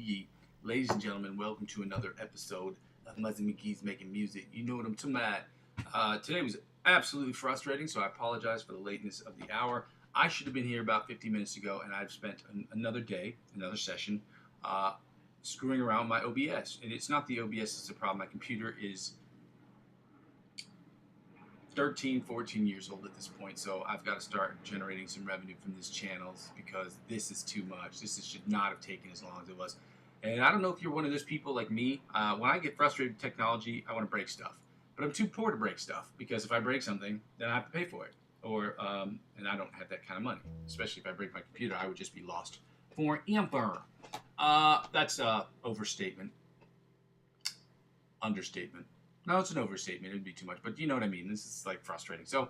McGee. Ladies and gentlemen, welcome to another episode of Muzzy McGee's Making Music. You know what I'm talking about. Today was absolutely frustrating, so I apologize for the lateness of the hour. I should have been here about 50 minutes ago, and I've spent another day, another session, screwing around my OBS. And it's not the OBS that's the problem. My computer is 13, 14 years old at this point, so I've got to start generating some revenue from these channels because this is too much. Should not have taken as long as it was. And I don't know if you're one of those people like me. When I get frustrated with technology, I want to break stuff. But I'm too poor to break stuff because if I break something, then I have to pay for it. And I don't have that kind of money. Especially if I break my computer, I would just be lost forever. That's overstatement. Understatement. No, it's an overstatement. It would be too much, but you know what I mean. This is like frustrating. So,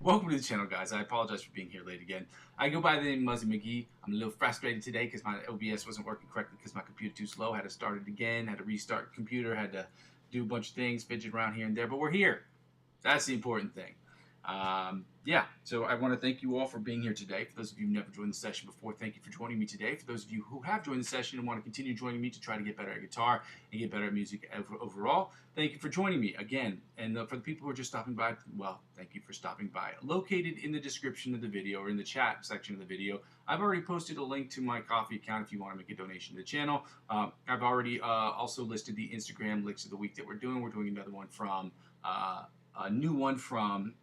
welcome to the channel, guys. I apologize for being here late again. I go by the name Muzzy McGee. I'm a little frustrated today because my OBS wasn't working correctly because my computer too slow. Had to start it again. Had to restart the computer. Had to do a bunch of things, fidget around here and there. But we're here. That's the important thing. Yeah, so I want to thank you all for being here today. For those of you who never joined the session before, thank you for joining me today. For those of you who have joined the session and want to continue joining me to try to get better at guitar and get better at music overall, thank you for joining me again. And for the people who are just stopping by, well, thank you for stopping by. Located in the description of the video or in the chat section of the video, I've already posted a link to my Ko-fi account if you want to make a donation to the channel. I've already also listed the Instagram licks of the week that we're doing. We're doing another one from, a new one from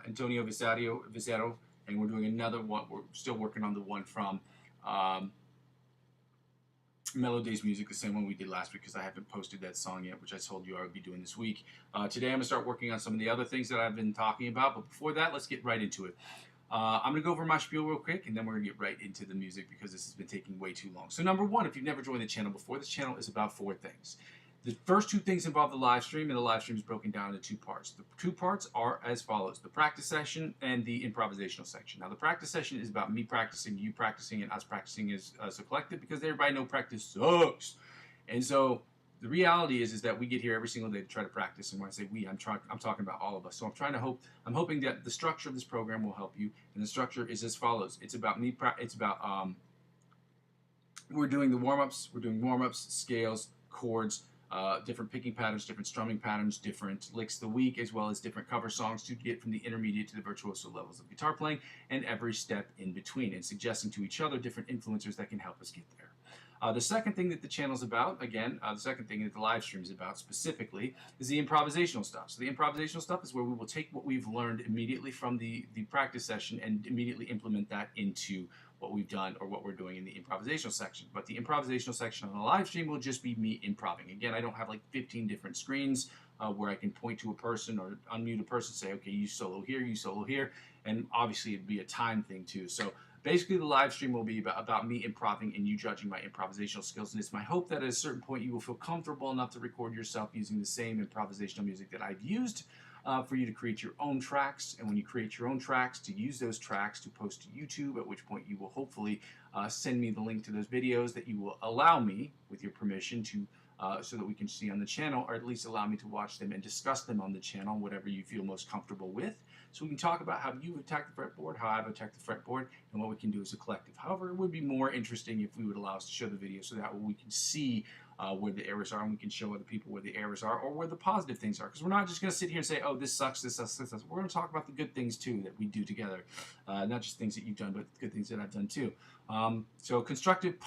Antonio Vizzetto, and we're doing another one. We're still working on the one from Mellow Days Music, the same one we did last week because I haven't posted that song yet, which I told you I would be doing this week. Today I'm going to start working on some of the other things that I've been talking about, but before that, let's get right into it. I'm going to go over my spiel real quick, and then we're going to get right into the music because this has been taking way too long. So number one, if you've never joined the channel before, this channel is about 4 things. The first 2 things involve the live stream, and the live stream is broken down into 2 parts. The 2 parts are as follows: the practice session and the improvisational section. Now, the practice session is about me practicing, you practicing, and us practicing as a collective because everybody knows practice sucks. And so the reality is that we get here every single day to try to practice. And when I say we, I'm talking about all of us. So I'm hoping that the structure of this program will help you. And the structure is as follows: it's about me. We're doing the warm-ups. We're doing warm-ups, scales, chords. Different picking patterns, different strumming patterns, different licks of the week, as well as different cover songs to get from the intermediate to the virtuoso levels of guitar playing, and every step in between, and suggesting to each other different influencers that can help us get there. The second thing that the channel's about, again, the second thing that the live stream is about specifically, is the improvisational stuff. So the improvisational stuff is where we will take what we've learned immediately from the practice session and immediately implement that into what we've done or what we're doing in the improvisational section. But the improvisational section on the live stream will just be me improving. Again, I don't have like 15 different screens where I can point to a person or unmute a person, say, okay, you solo here, you solo here, and obviously it'd be a time thing too. So basically the live stream will be about me improving and you judging my improvisational skills. And it's my hope that at a certain point you will feel comfortable enough to record yourself using the same improvisational music that I've used for you to create your own tracks. And when you create your own tracks, to use those tracks to post to YouTube, at which point you will hopefully send me the link to those videos that you will allow me, with your permission, to so that we can see on the channel, or at least allow me to watch them and discuss them on the channel, whatever you feel most comfortable with. So we can talk about how you've attacked the fretboard, how I've attacked the fretboard, and what we can do as a collective. However, it would be more interesting if we would allow us to show the video so that we can see where the errors are, and we can show other people where the errors are or where the positive things are. Because we're not just going to sit here and say, oh, this sucks, this sucks, this sucks. We're going to talk about the good things too that we do together. Not just things that you've done, but good things that I've done too. So constructive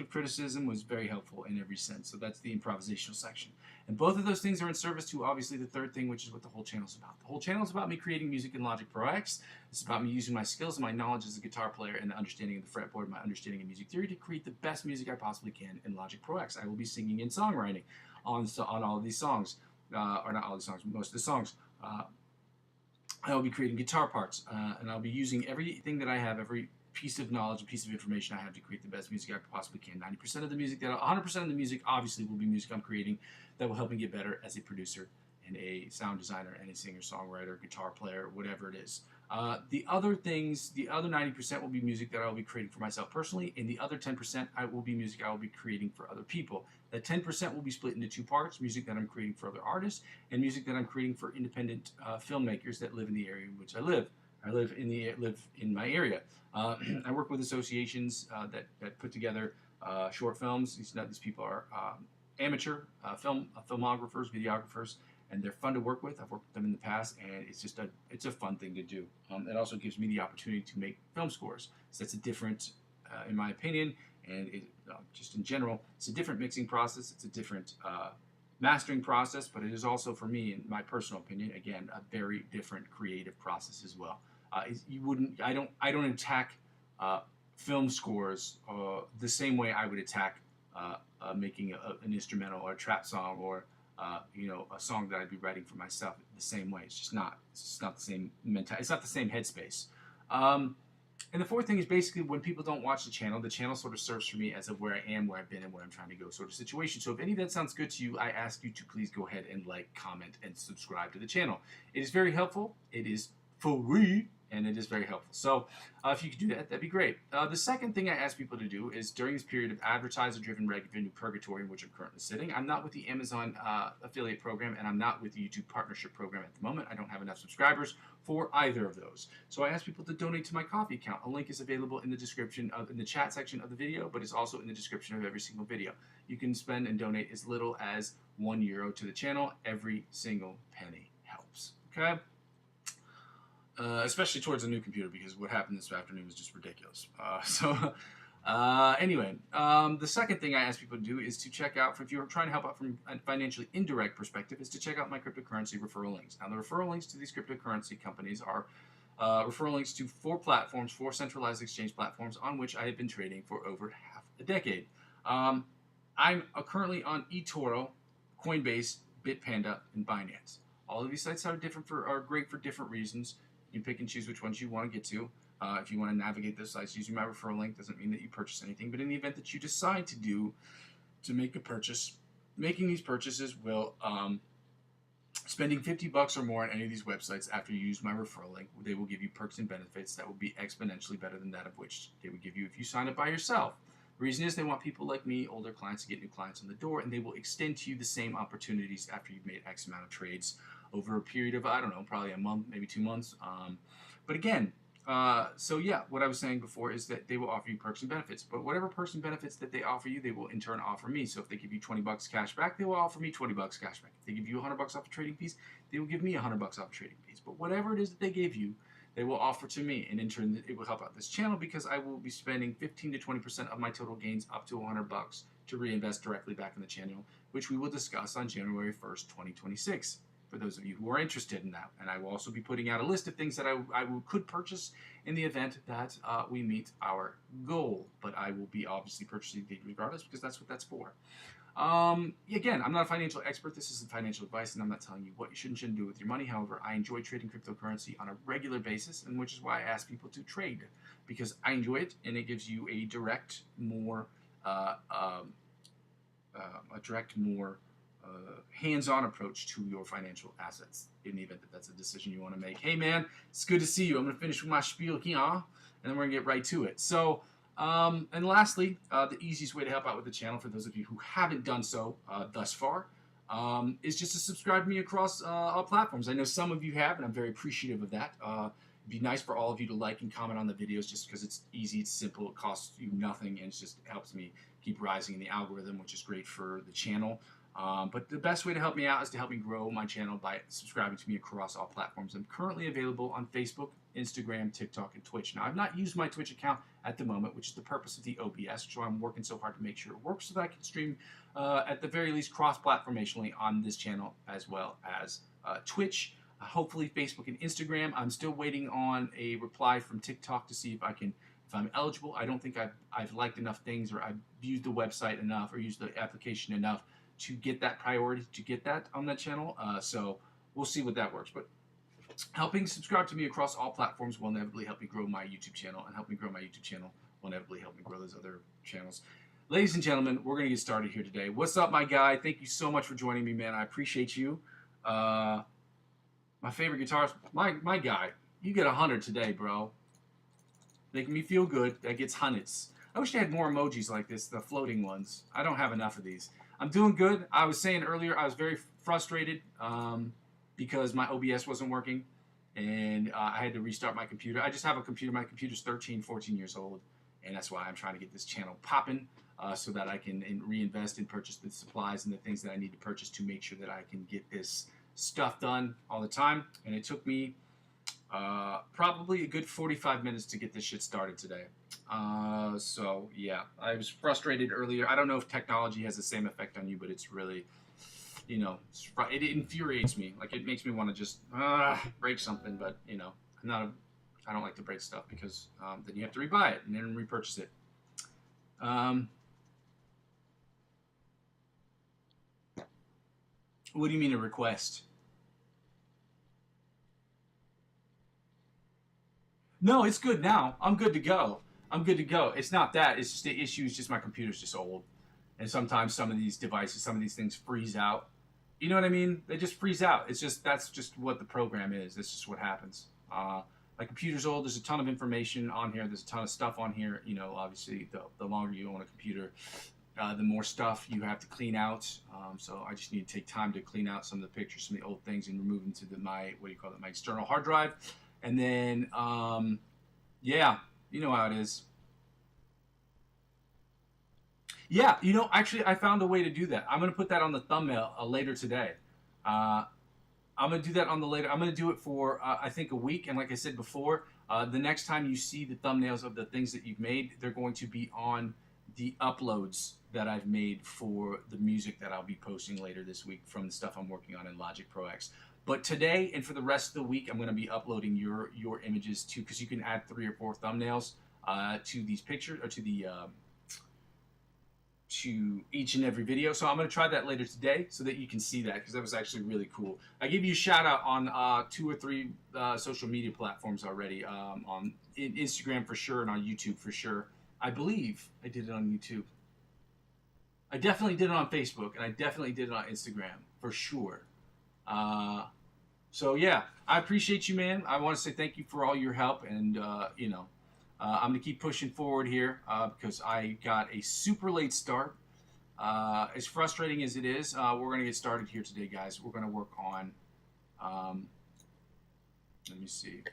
criticism was very helpful in every sense. So that's the improvisational section. And both of those things are in service to, obviously, the third thing, which is what the whole channel is about. The whole channel is about me creating music in Logic Pro X. It's about me using my skills and my knowledge as a guitar player and the understanding of the fretboard, my understanding of music theory to create the best music I possibly can in Logic Pro X. I will be singing in songwriting on all of these songs, or not all the songs, most of the songs. I will be creating guitar parts, and I'll be using everything that I have, every piece of knowledge, a piece of information I have to create the best music I possibly can. 90% of the music, 100% of the music obviously will be music I'm creating that will help me get better as a producer and a sound designer and a singer, songwriter, guitar player, whatever it is. The other things, the other 90% will be music that I will be creating for myself personally, and the other 10% will be music I will be creating for other people. That 10% will be split into 2 parts: music that I'm creating for other artists and music that I'm creating for independent filmmakers that live in the area in which I live. I live in my area. I work with associations that put together short films. These people are amateur filmographers, videographers, and they're fun to work with. I've worked with them in the past, and it's a fun thing to do. It also gives me the opportunity to make film scores. So that's a different, in my opinion, and just in general, it's a different mixing process. It's a different mastering process, but it is also, for me, in my personal opinion, again, a very different creative process as well. I don't attack film scores the same way I would attack making an instrumental or a trap song or a song that I'd be writing for myself the same way. It's just not the same mentality. It's not the same headspace. And the fourth thing is basically when people don't watch the channel sort of serves for me as of where I am, where I've been, and where I'm trying to go sort of situation. So if any of that sounds good to you, I ask you to please go ahead and like, comment, and subscribe to the channel. It is very helpful. It is free, and it is very helpful. So if you could do that, that'd be great. The second thing I ask people to do is during this period of advertiser-driven revenue purgatory in which I'm currently sitting, I'm not with the Amazon affiliate program, and I'm not with the YouTube partnership program at the moment. I don't have enough subscribers for either of those. So I ask people to donate to my Ko-fi account. A link is available in the description in the chat section of the video, but it's also in the description of every single video. You can spend and donate as little as €1 to the channel. Every single penny helps. Okay? Especially towards a new computer, because what happened this afternoon was just ridiculous. Anyway, the second thing I ask people to do is to check out, if you're trying to help out from a financially indirect perspective, is to check out my cryptocurrency referral links. Now, the referral links to these cryptocurrency companies are referral links to 4 platforms, 4 centralized exchange platforms on which I have been trading for over half a decade. I'm currently on eToro, Coinbase, Bitpanda, and Binance. All of these sites are great for different reasons. You pick and choose which ones you want to get to. If you want to navigate those sites using my referral link, doesn't mean that you purchase anything, but in the event that you decide to make a purchase, making these purchases will, spending $50 or more on any of these websites after you use my referral link, they will give you perks and benefits that will be exponentially better than that of which they would give you if you sign up by yourself. The reason is they want people like me, older clients, to get new clients on the door, and they will extend to you the same opportunities after you've made X amount of trades over a period of, I don't know, probably a month, maybe 2 months. But again, so yeah, what I was saying before is that they will offer you perks and benefits. But whatever perks and benefits that they offer you, they will in turn offer me. So if they give you $20 cash back, they will offer me $20 cash back. If they give you $100 off a trading piece, they will give me $100 off a trading piece. But whatever it is that they gave you, they will offer to me, and in turn, it will help out this channel because I will be spending 15 to 20% of my total gains up to $100 to reinvest directly back in the channel, which we will discuss on January 1st, 2026. For those of you who are interested in that. And I will also be putting out a list of things that I could purchase in the event that we meet our goal. But I will be obviously purchasing things regardless because that's what that's for. Again, I'm not a financial expert. This isn't financial advice, and I'm not telling you what you should and shouldn't do with your money. However, I enjoy trading cryptocurrency on a regular basis, and which is why I ask people to trade, because I enjoy it, and it gives you a direct, more hands-on approach to your financial assets in the event that that's a decision you want to make. Hey man, it's good to see you. I'm going to finish with my spiel here, and then we're going to get right to it. So, and lastly, the easiest way to help out with the channel, for those of you who haven't done so thus far, is just to subscribe to me across all platforms. I know some of you have, and I'm very appreciative of that. It'd be nice for all of you to like and comment on the videos just because it's easy, it's simple, it costs you nothing, and it just helps me keep rising in the algorithm, which is great for the channel. But the best way to help me out is to help me grow my channel by subscribing to me across all platforms. I'm currently available on Facebook, Instagram, TikTok, and Twitch. Now, I've not used my Twitch account at the moment, which is the purpose of the OBS, so I'm working so hard to make sure it works so that I can stream, at the very least, cross-platformationally on this channel as well as Twitch. Hopefully, Facebook and Instagram. I'm still waiting on a reply from TikTok to see if I'm eligible. I don't think I've liked enough things, or I've used the website enough, or used the application enough to get that priority, to get that on that channel. So we'll see what that works. But helping subscribe to me across all platforms will inevitably help me grow my YouTube channel, and help me grow my YouTube channel will inevitably help me grow those other channels. Ladies and gentlemen, we're going to get started here today. What's up, my guy? Thank you so much for joining me, man. I appreciate you. My favorite guitarist, my guy. You get 100 today, bro. Making me feel good. That gets hundreds. I wish they had more emojis like this, the floating ones. I don't have enough of these. I'm doing good. I was saying earlier I was very frustrated because my OBS wasn't working. and I had to restart my computer. I just have a computer. My computer's 13, 14 years old, and that's why I'm trying to get this channel popping so that I can reinvest and purchase the supplies and the things that I need to purchase to make sure that I can get this stuff done all the time. And it took me probably a good 45 minutes to get this shit started today. So yeah, I was frustrated earlier. I don't know if technology has the same effect on you, but it's really, you know, it infuriates me. Like, it makes me want to just break something. But you know, I don't like to break stuff because then you have to rebuy it and then repurchase it. What do you mean a request? No, it's good now. I'm good to go. I'm good to go. It's not that. It's just the issue is just my computer's just old. And sometimes some of these devices, some of these things freeze out. You know what I mean? They just freeze out. It's just, that's just what the program is. That's just what happens. My computer's old. There's a ton of information on here. There's a ton of stuff on here. You know, obviously, the longer you own a computer, the more stuff you have to clean out. So I just need to take time to clean out some of the pictures, some of the old things, and remove them to my my external hard drive. And then, yeah, you know how it is. Yeah, you know, actually, I found a way to do that. I'm going to put that on the thumbnail later today. Uh, I'm going to do that on the later. I'm going to do it for, I think, a week. And like I said before, the next time you see the thumbnails of the things that you've made, they're going to be on the uploads that I've made for the music that I'll be posting later this week from the stuff I'm working on in Logic Pro X. But today and for the rest of the week, I'm going to be uploading your images too, because you can add 3 or 4 thumbnails to these pictures, or to each and every video. So I'm going to try that later today so that you can see that, because that was actually really cool. I gave you a shout out on 2 or 3 social media platforms already, on Instagram for sure and on YouTube for sure. I believe I did it on YouTube. I definitely did it on Facebook, and I definitely did it on Instagram for sure. So yeah, I appreciate you, man. I want to say thank you for all your help, and you know, I'm gonna keep pushing forward here because I got a super late start. As frustrating as it is, we're gonna get started here today, guys. We're gonna work on. Let me see.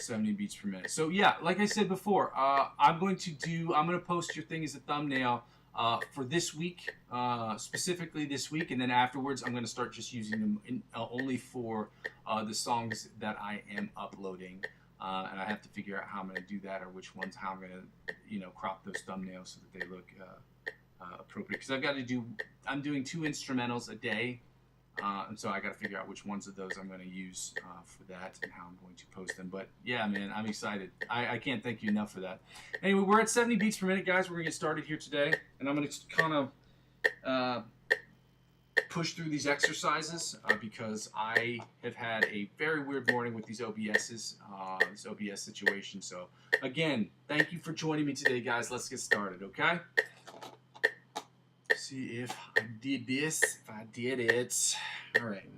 70 beats per minute. So yeah, like I said before, I'm going to post your thing as a thumbnail for this week, specifically this week, and then afterwards I'm going to start just using them only for the songs that I am uploading, and I have to figure out how I'm going to do that, or which ones, how I'm going to, you know, crop those thumbnails so that they look appropriate, because I'm doing 2 instrumentals a day. And so I got to figure out which ones of those I'm going to use for that and how I'm going to post them. But yeah, man, I'm excited. I can't thank you enough for that. Anyway, we're at 70 beats per minute, guys. We're going to get started here today. And I'm going to kind of push through these exercises because I have had a very weird morning with these OBSs, this OBS situation. So again, thank you for joining me today, guys. Let's get started, okay? See if I did this, if I did it. All right.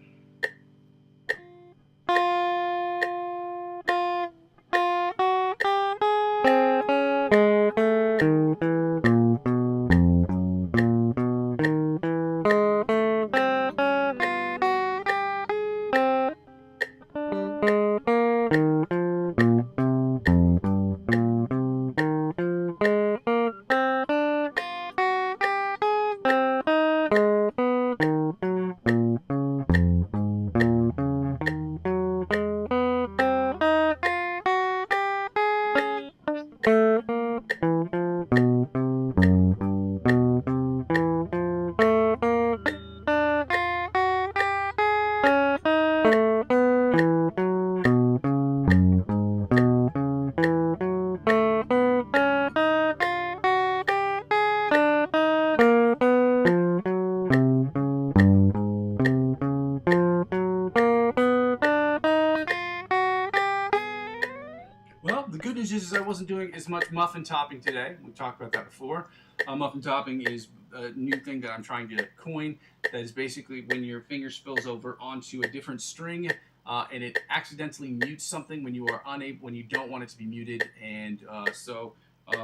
Well, the good news is I wasn't doing as much muffin topping today. We talked about that before. Muffin topping is a new thing that I'm trying to coin. That is basically when your finger spills over onto a different string and it accidentally mutes something when you are unable, when you don't want it to be muted. And so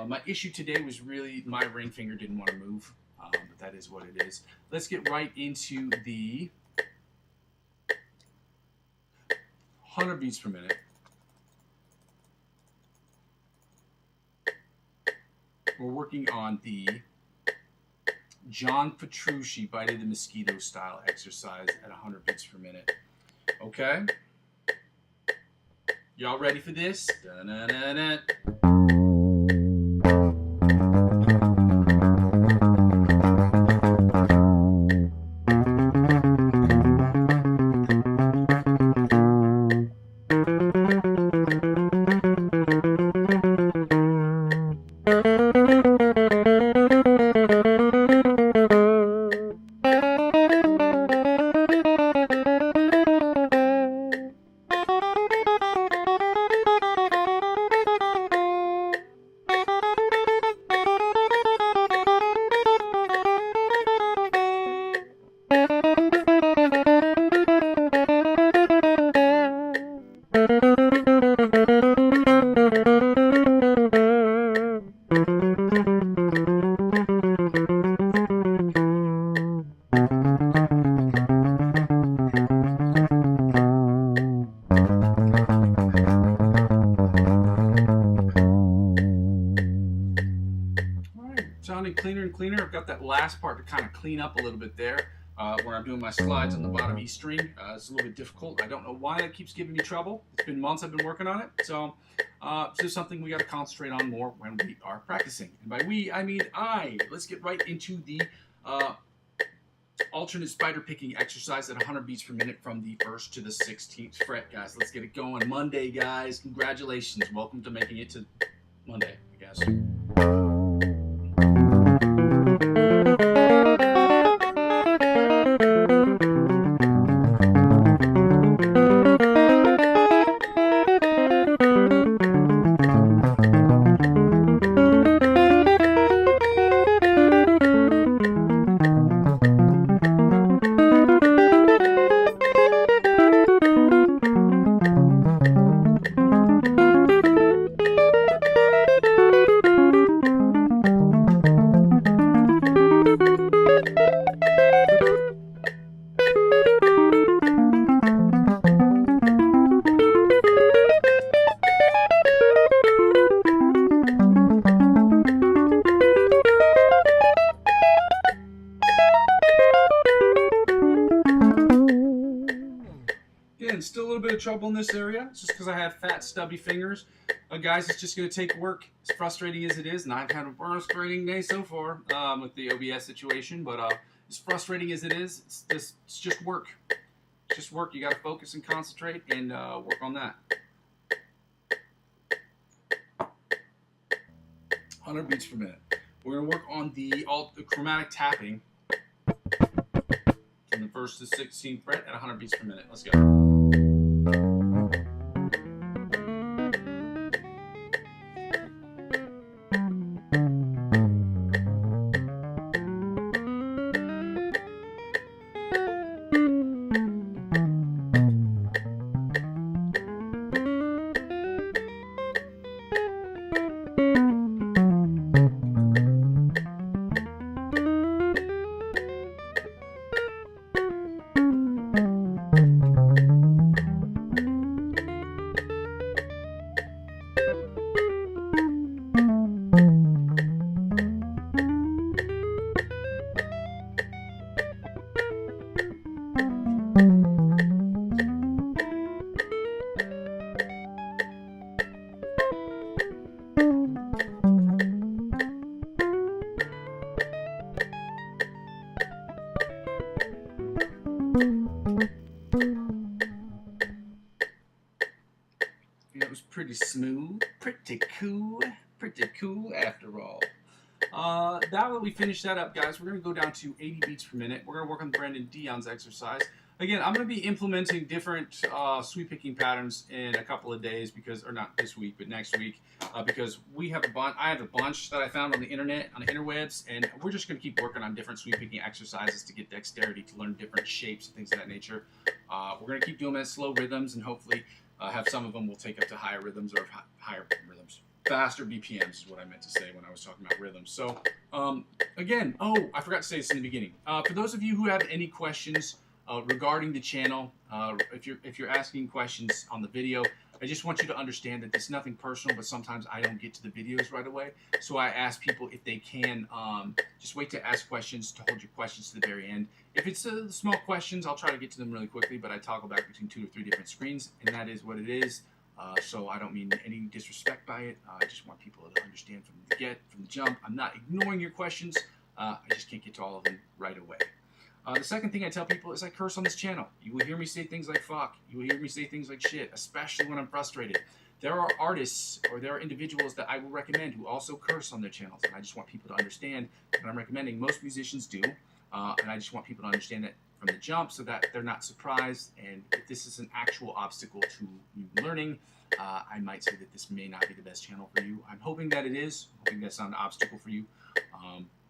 my issue today was really my ring finger didn't want to move, but that is what it is. Let's get right into the 100 beats per minute. We're working on the John Petrucci Bite of the Mosquito style exercise at 100 beats per minute. Okay? Y'all ready for this? Da-na-na-na. Sounding cleaner and cleaner. I've got that last part to kind of clean up a little bit there, where I'm doing my slides on the bottom E string. It's a little bit difficult. I don't know why that keeps giving me trouble. It's been months I've been working on it, so this is something we got to concentrate on more when we are practicing. And by we, I mean I. Let's get right into the alternate spider picking exercise at 100 beats per minute from the 1st to the 16th fret, guys. Let's get it going. Monday, guys. Congratulations. Welcome to making it to Monday, I guess. Still a little bit of trouble in this area. It's just because I have fat, stubby fingers. Guys, it's just going to take work, as frustrating as it is, and I've had a frustrating day so far with the OBS situation, but as frustrating as it is, it's just work. It's just work. You got to focus and concentrate and work on that. 100 beats per minute. We're going to work on the chromatic tapping from the 1st to 16th fret at 100 beats per minute. Let's go. It was pretty smooth, pretty cool after all. Now that we finish that up, guys, we're going to go down to 80 beats per minute. We're going to work on Brandon Dion's exercise. Again, I'm going to be implementing different sweep picking patterns in a couple of days, because, or not this week, but next week, because we have a bunch. I have a bunch that I found on the internet, on the interwebs, and we're just going to keep working on different sweep picking exercises to get dexterity, to learn different shapes and things of that nature. We're going to keep doing them at slow rhythms, and hopefully have some of them we'll take up to higher rhythms, or higher rhythms. Faster BPMs is what I meant to say when I was talking about rhythms. So, again, I forgot to say this in the beginning. For those of you who have any questions Regarding the channel, if you're asking questions on the video, I just want you to understand that it's nothing personal, but sometimes I don't get to the videos right away. So I ask people if they can just wait to ask questions, to hold your questions to the very end. If it's small questions, I'll try to get to them really quickly, but I toggle back between 2 or 3 different screens, and that is what it is. So I don't mean any disrespect by it. I just want people to understand from the jump. I'm not ignoring your questions. I just can't get to all of them right away. The second thing I tell people is I curse on this channel. You will hear me say things like fuck. You will hear me say things like shit, especially when I'm frustrated. There are artists or there are individuals that I will recommend who also curse on their channels, and I just want people to understand that I'm recommending. Most musicians do, and I just want people to understand that from the jump so that they're not surprised. And if this is an actual obstacle to you learning, I might say that this may not be the best channel for you. I'm hoping that it is. I'm hoping that's not an obstacle for you.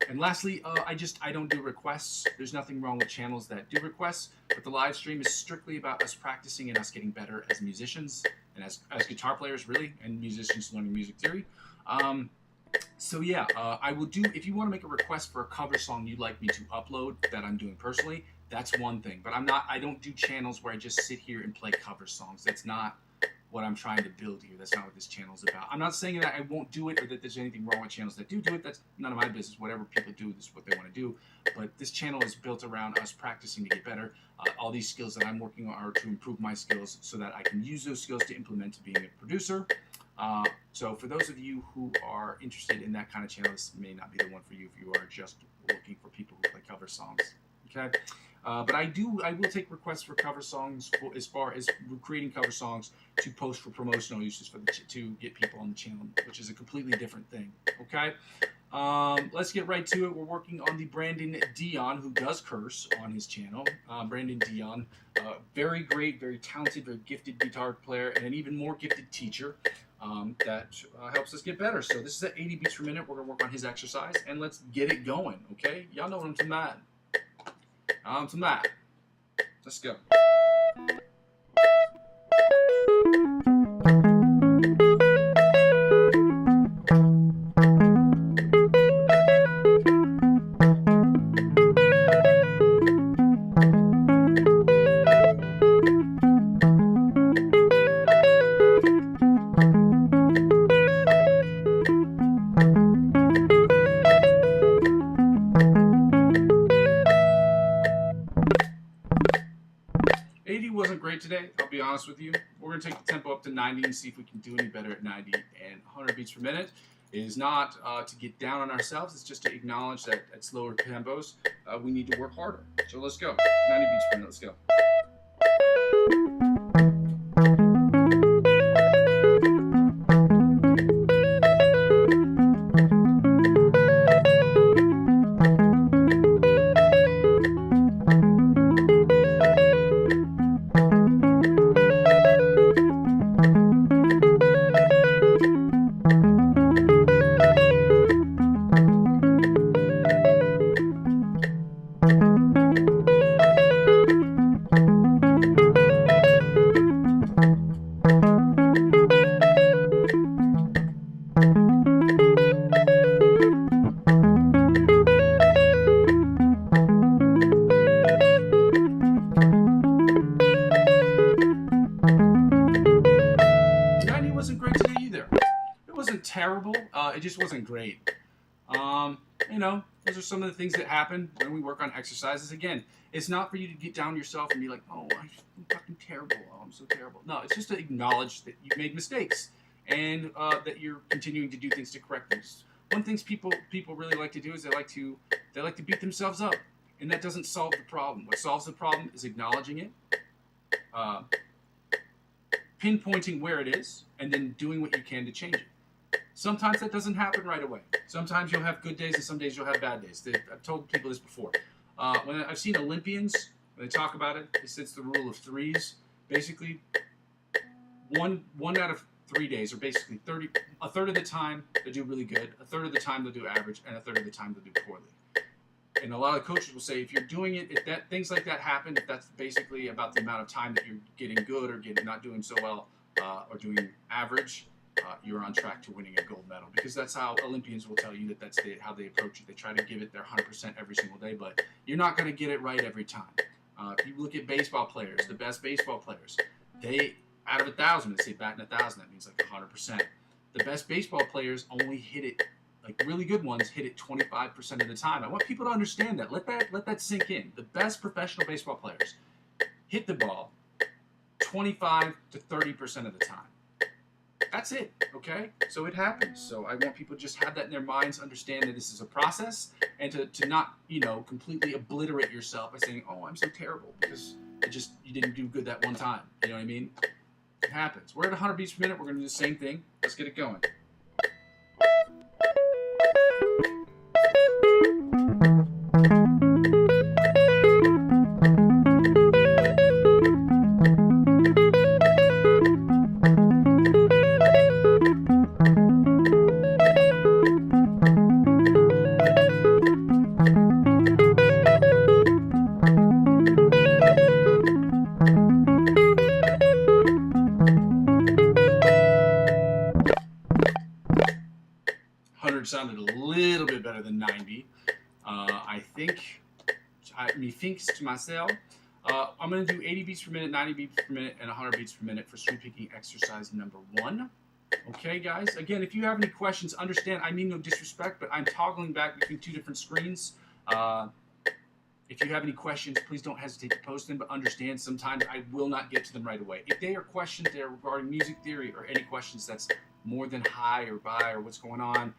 And lastly, I don't do requests. There's nothing wrong with channels that do requests, but the live stream is strictly about us practicing and us getting better as musicians and as guitar players, really, and musicians learning music theory. So yeah, I will do, if you want to make a request for a cover song you'd like me to upload that I'm doing personally, that's one thing. But I don't do channels where I just sit here and play cover songs. That's not what I'm trying to build here. That's not what this channel is about. I'm not saying that I won't do it or that there's anything wrong with channels that do it. That's none of my business. Whatever people do, this is what they want to do. But this channel is built around us practicing to get better. All these skills that I'm working on are to improve my skills so that I can use those skills to implement to being a producer. So for those of you who are interested in that kind of channel, this may not be the one for you if you are just looking for people who play cover songs. Okay? But I will take requests for cover songs as far as creating cover songs to post for promotional uses to get people on the channel, which is a completely different thing. Okay, let's get right to it. We're working on the Brandon Dion, who does curse on his channel. Brandon Dion, very great, very talented, very gifted guitar player, and an even more gifted teacher that helps us get better. So this is at 80 beats per minute. We're gonna work on his exercise, and let's get it going. Okay, y'all know what I'm talking about. To that. Let's go. 80 wasn't great today, I'll be honest with you. We're going to take the tempo up to 90 and see if we can do any better at 90. And 100 beats per minute is not to get down on ourselves, it's just to acknowledge that at slower tempos, we need to work harder. So let's go. 90 beats per minute, let's go. 90 wasn't great today either. It wasn't terrible, it just wasn't great. You know, those are some of the things that happen when we work on exercises. Again, it's not for you to get down yourself and be like, oh, I'm fucking terrible, oh, I'm so terrible. No, it's just to acknowledge that you've made mistakes and that you're continuing to do things to correct them. One thing people really like to do is they like to beat themselves up, and that doesn't solve the problem. What solves the problem is acknowledging it, pinpointing where it is, and then doing what you can to change it. Sometimes that doesn't happen right away. Sometimes you'll have good days and some days you'll have bad days. I've told people this before. When I've seen Olympians, when they talk about it, it's the rule of threes. Basically, one out of 3 days, or basically a third of the time they do really good, a third of the time they'll do average, and a third of the time they'll do poorly. And a lot of coaches will say, if you're doing it, if things like that happen, if that's basically about the amount of time that you're getting good or not doing so well, or doing average, you're on track to winning a gold medal. Because that's how Olympians will tell you that that's how they approach it. They try to give it their 100% every single day, but you're not going to get it right every time. If you look at baseball players, the best baseball players, they, out of 1,000, they say batting 1,000, that means like 100%. The best baseball players only hit it, like really good ones, hit it 25% of the time. I want people to understand that. Let that sink in. The best professional baseball players hit the ball 25 to 30% of the time. That's it, okay? So it happens. So I want people to just have that in their minds, understand that this is a process, and to not, completely obliterate yourself by saying, oh, I'm so terrible, because you didn't do good that one time. You know what I mean? It happens. We're at 100 beats per minute. We're going to do the same thing. Let's get it going. Sounded a little bit better than 90. I think, methinks to myself, I'm going to do 80 beats per minute, 90 beats per minute, and 100 beats per minute for sweep picking exercise number 1. Okay, guys? Again, if you have any questions, understand, I mean no disrespect, but I'm toggling back between 2 different screens. If you have any questions, please don't hesitate to post them, but understand sometimes I will not get to them right away. If they are questions that are regarding music theory or any questions that's more than hi or bye or what's going on,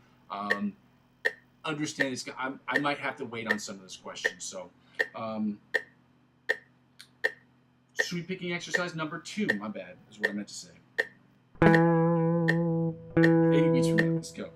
understand this. I might have to wait on some of those questions. So, sweep picking exercise number 2. My bad, is what I meant to say. 80 beats per minute. Let's go.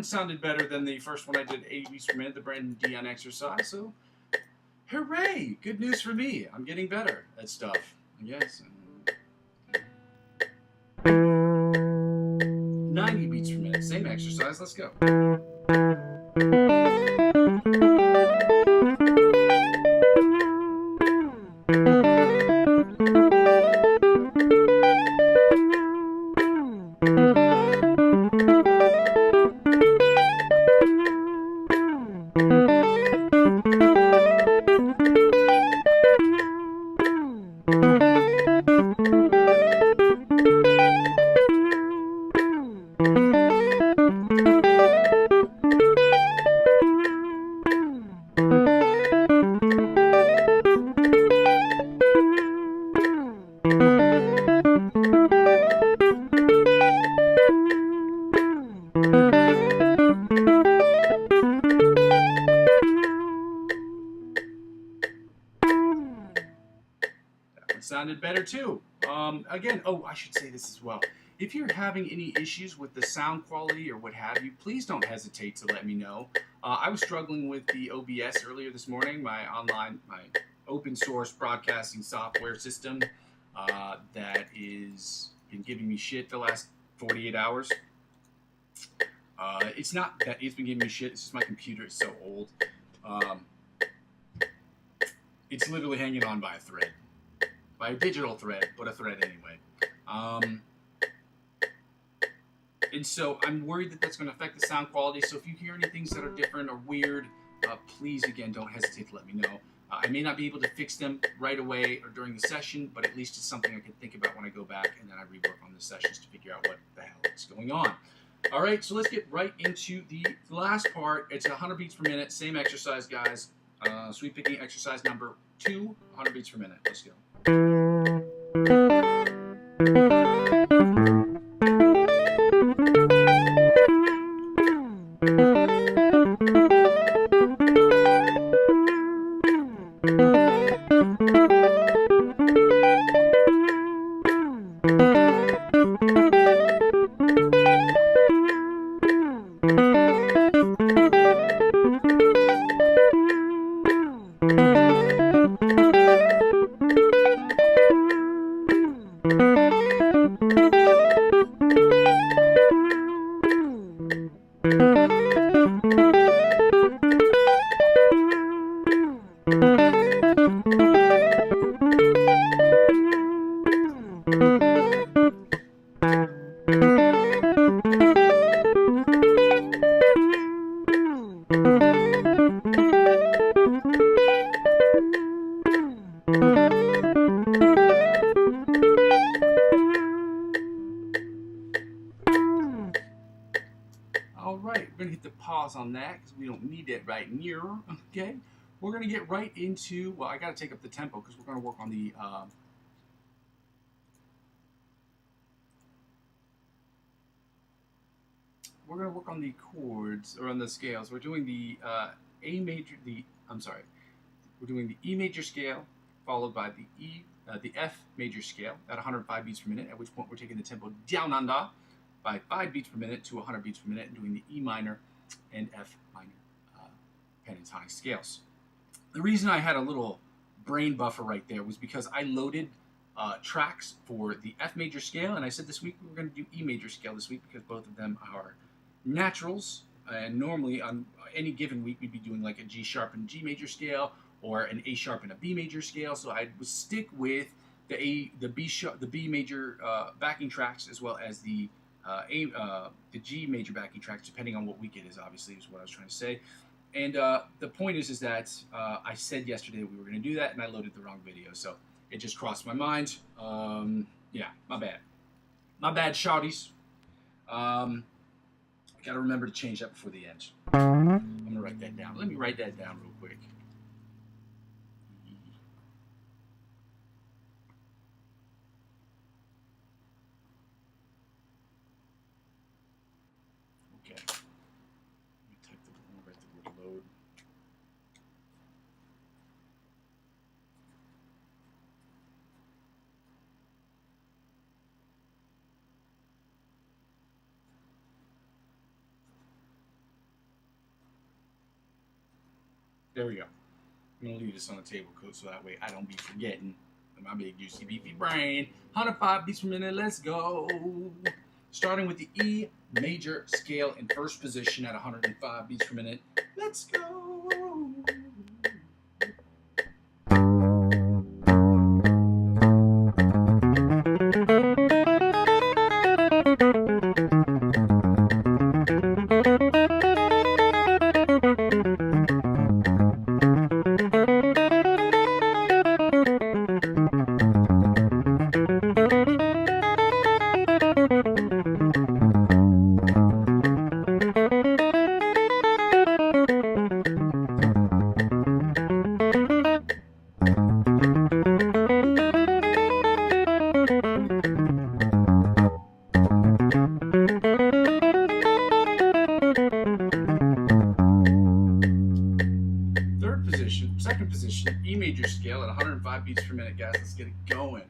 Sounded better than the first one I did, 80 beats per minute, the Brandon Dion exercise. So, hooray! Good news for me. I'm getting better at stuff, I guess. 90 beats per minute, same exercise. Let's go. Sounded better too. Again, I should say this as well. If you're having any issues with the sound quality or what have you, please don't hesitate to let me know. I was struggling with the OBS earlier this morning, my open source broadcasting software system that is been giving me shit the last 48 hours. It's not that it's been giving me shit, it's just my computer is so old. It's literally hanging on by a thread. By a digital thread, but a thread anyway. And so I'm worried that that's going to affect the sound quality. So if you hear any things that are different or weird, please, again, don't hesitate to let me know. I may not be able to fix them right away or during the session, but at least it's something I can think about when I go back and then I rework on the sessions to figure out what the hell is going on. All right, so let's get right into the last part. It's 100 beats per minute, same exercise, guys. Sweep picking exercise number 2, 100 beats per minute. Let's go. pause on that because we don't need that right near. Okay, we're gonna get right into. Well, I got to take up the tempo because we're gonna work on the. We're gonna work on the chords or on the scales. We're doing the A major. We're doing the E major scale followed by the F major scale at 105 beats per minute. At which point we're taking the tempo down under by 5 beats per minute to 100 beats per minute, and doing the E minor and F minor pentatonic scales. The reason I had a little brain buffer right there was because I loaded tracks for the F major scale, and I said this week we were going to do E major scale this week because both of them are naturals. And normally on any given week we'd be doing like a G sharp and G major scale, or an A sharp and a B major scale. So I would stick with the B major backing tracks, as well as the G major backing tracks, depending on what week it is. Obviously, is what I was trying to say. And the point is that I said yesterday that we were going to do that, and I loaded the wrong video, so it just crossed my mind. Yeah, my bad, shawties. I gotta remember to change that before the end. I'm gonna write that down. Let me write that down real quick. Okay. Let me type write the word load. There we go. I'm going to leave this on the table so that way I don't be forgetting my big juicy beefy brain. 105 beats per minute, let's go. Starting with the E major scale in first position at 105 beats per minute. Let's go. Second position, E major scale at 105 beats per minute, guys. Let's get it going.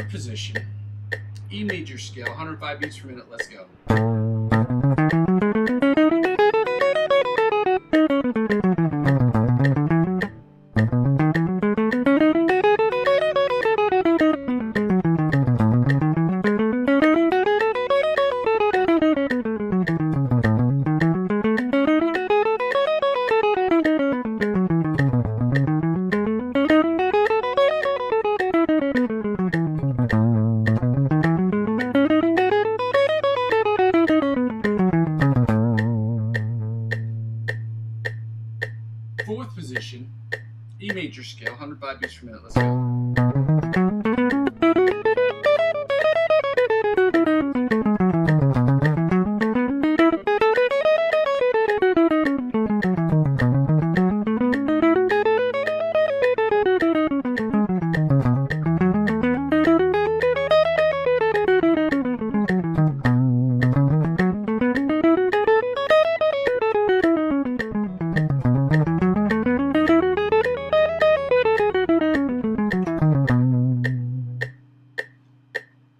Position, E major scale, 105 beats per minute, let's go. Fourth position, E major scale, 105 beats per minute, let's go.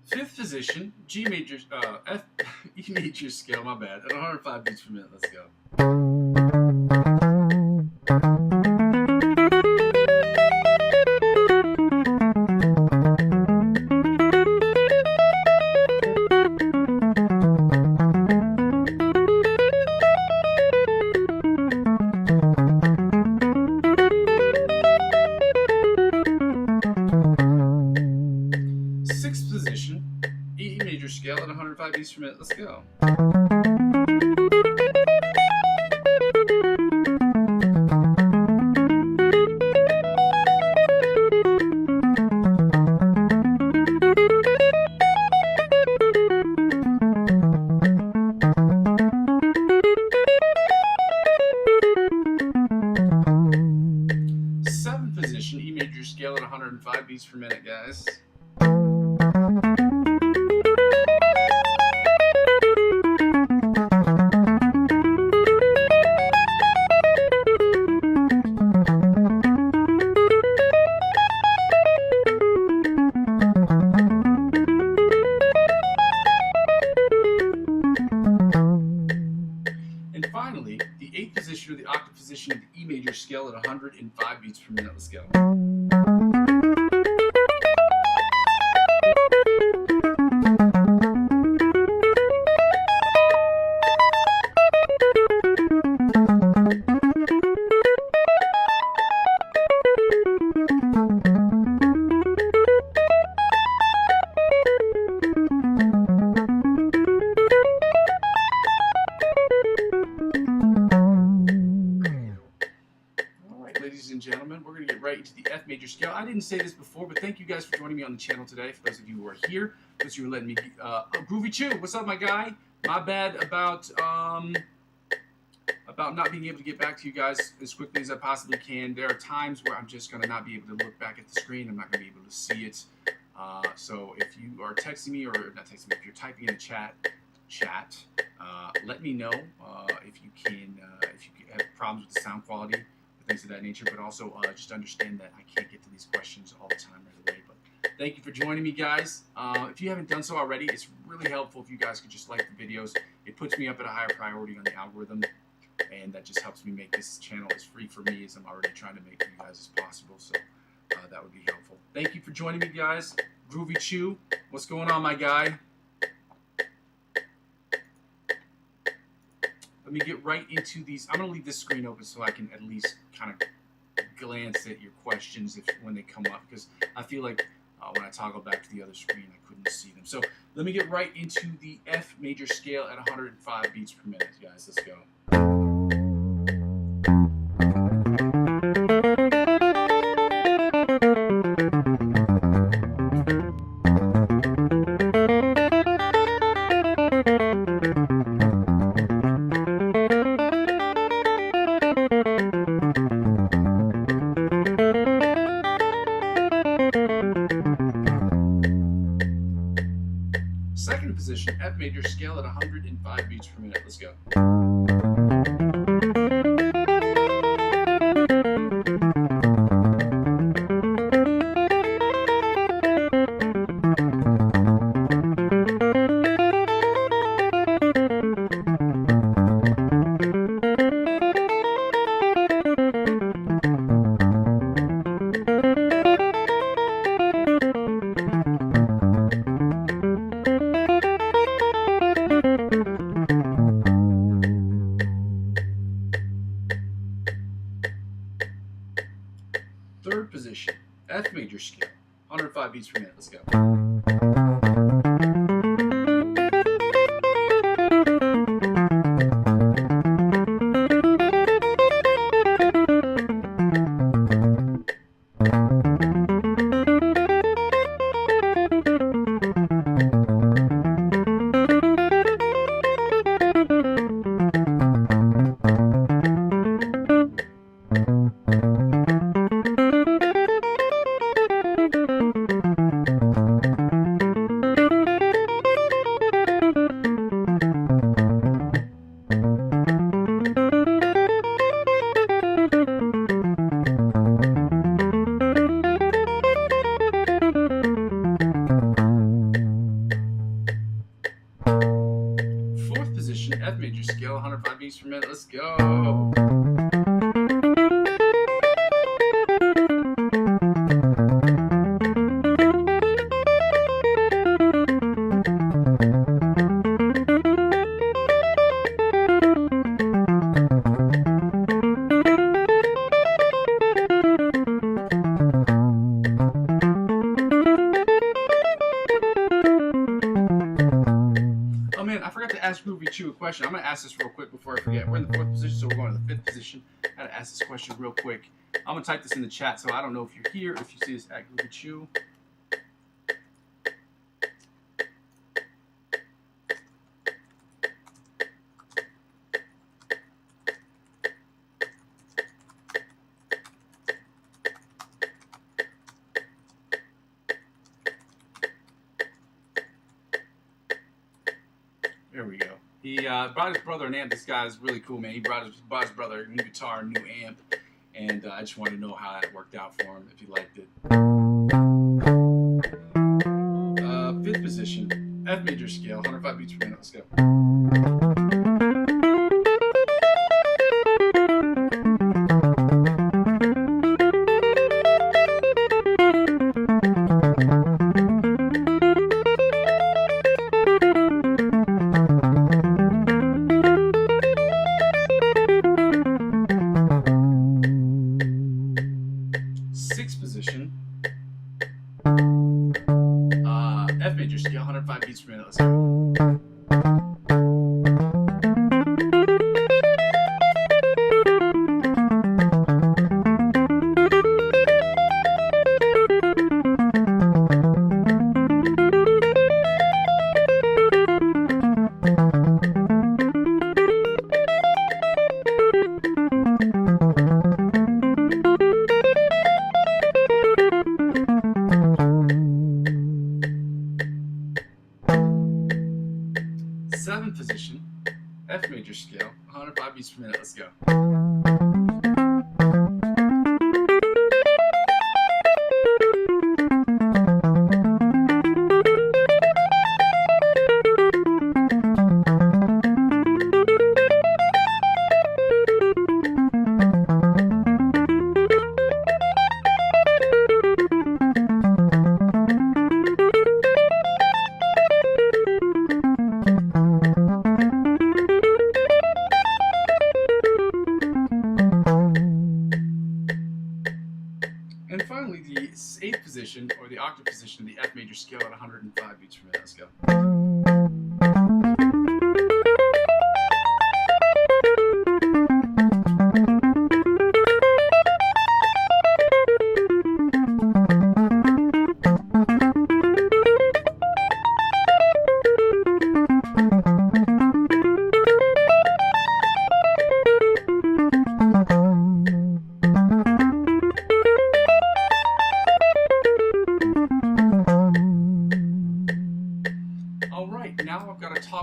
Fifth position, G major, E major scale, my bad, at 105 beats per minute, let's go. position, E major scale at 105 beats per minute. Let's go. Seventh position, E major scale at 105 beats per minute, guys. And finally, the eighth position or the octave position of the E major scale at 105 beats per minute. Let's go. Ladies and gentlemen, we're going to get right into the F major scale. I didn't say this before, but thank you guys for joining me on the channel today. For those of you who are here, those of you who are letting me, Groovy Chew, what's up, my guy? My bad about not being able to get back to you guys as quickly as I possibly can. There are times where I'm just going to not be able to look back at the screen. I'm not going to be able to see it. So if you are texting me, or not texting me, if you're typing in the chat, let me know if you have problems with the sound quality, things of that nature, but also just understand that I can't get to these questions all the time right away. But thank you for joining me, guys. If you haven't done so already, it's really helpful if you guys could just like the videos. It puts me up at a higher priority on the algorithm, and that just helps me make this channel as free for me as I'm already trying to make for you guys as possible. So that would be helpful. Thank you for joining me, guys. Groovy Chew, what's going on, my guy? Let me get right into these. I'm going to leave this screen open so I can at least kind of glance at your questions when they come up, because I feel like when I toggle back to the other screen, I couldn't see them. So let me get right into the F major scale at 105 beats per minute, guys. Let's go. Second position, F major scale at 105 beats per minute. Let's go. Third position, F major scale, 105 beats per minute. Let's go. F major scale, 105 beats per minute. Let's go. to ask Groovy Chew a question. I'm going to ask this real quick before I forget. We're in the 4th position, so we're going to the 5th position. I got to ask this question real quick. I'm going to type this in the chat, so I don't know if you're here, if you see this at Groovy Chew. There we go. He brought his brother an amp. This guy is really cool, man. He brought his brother a new guitar, a new amp, and I just wanted to know how that worked out for him, if he liked it. 5th position, F major scale, 105 beats per minute. Let's go. 6th position, F major scale, 105 beats per minute. Let's go. 7th position, F major scale, 105 beats per minute. Let's go. 8th position, or the octave position, the F major scale at 105 beats per minute. Let's go.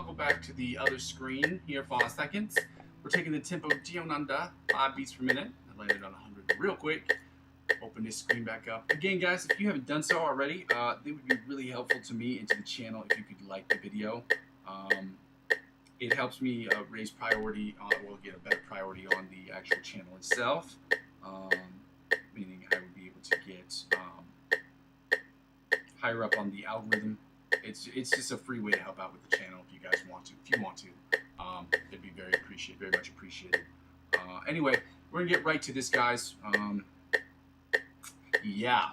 'll back to the other screen here for a second. We're taking the tempo down under 5 beats per minute. I landed on 100 real quick. Open this screen back up. Again, guys, if you haven't done so already, it would be really helpful to me and to the channel if you could like the video. It helps me raise priority, we'll get a better priority on the actual channel itself, meaning I would be able to get higher up on the algorithm. It's just a free way to help out with the channel if you guys want to. If you want to, it'd be very much appreciated. Anyway, we're gonna get right to this, guys. Yeah.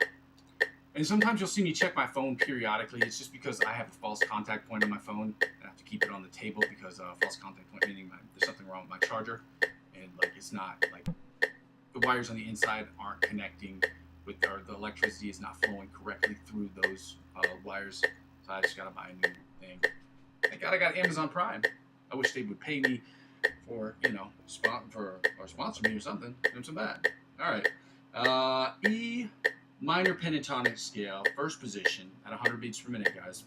And sometimes you'll see me check my phone periodically. It's just because I have a false contact point on my phone. I have to keep it on the table because false contact point meaning there's something wrong with my charger, and like it's not like the wires on the inside aren't connecting with, or the electricity is not flowing correctly through those wires. So I just gotta buy a new thing. Thank God I got Amazon Prime. I wish they would pay me for, you know, sponsor me or something. Give them some bad. All right. E minor pentatonic scale, first position at 100 beats per minute, guys.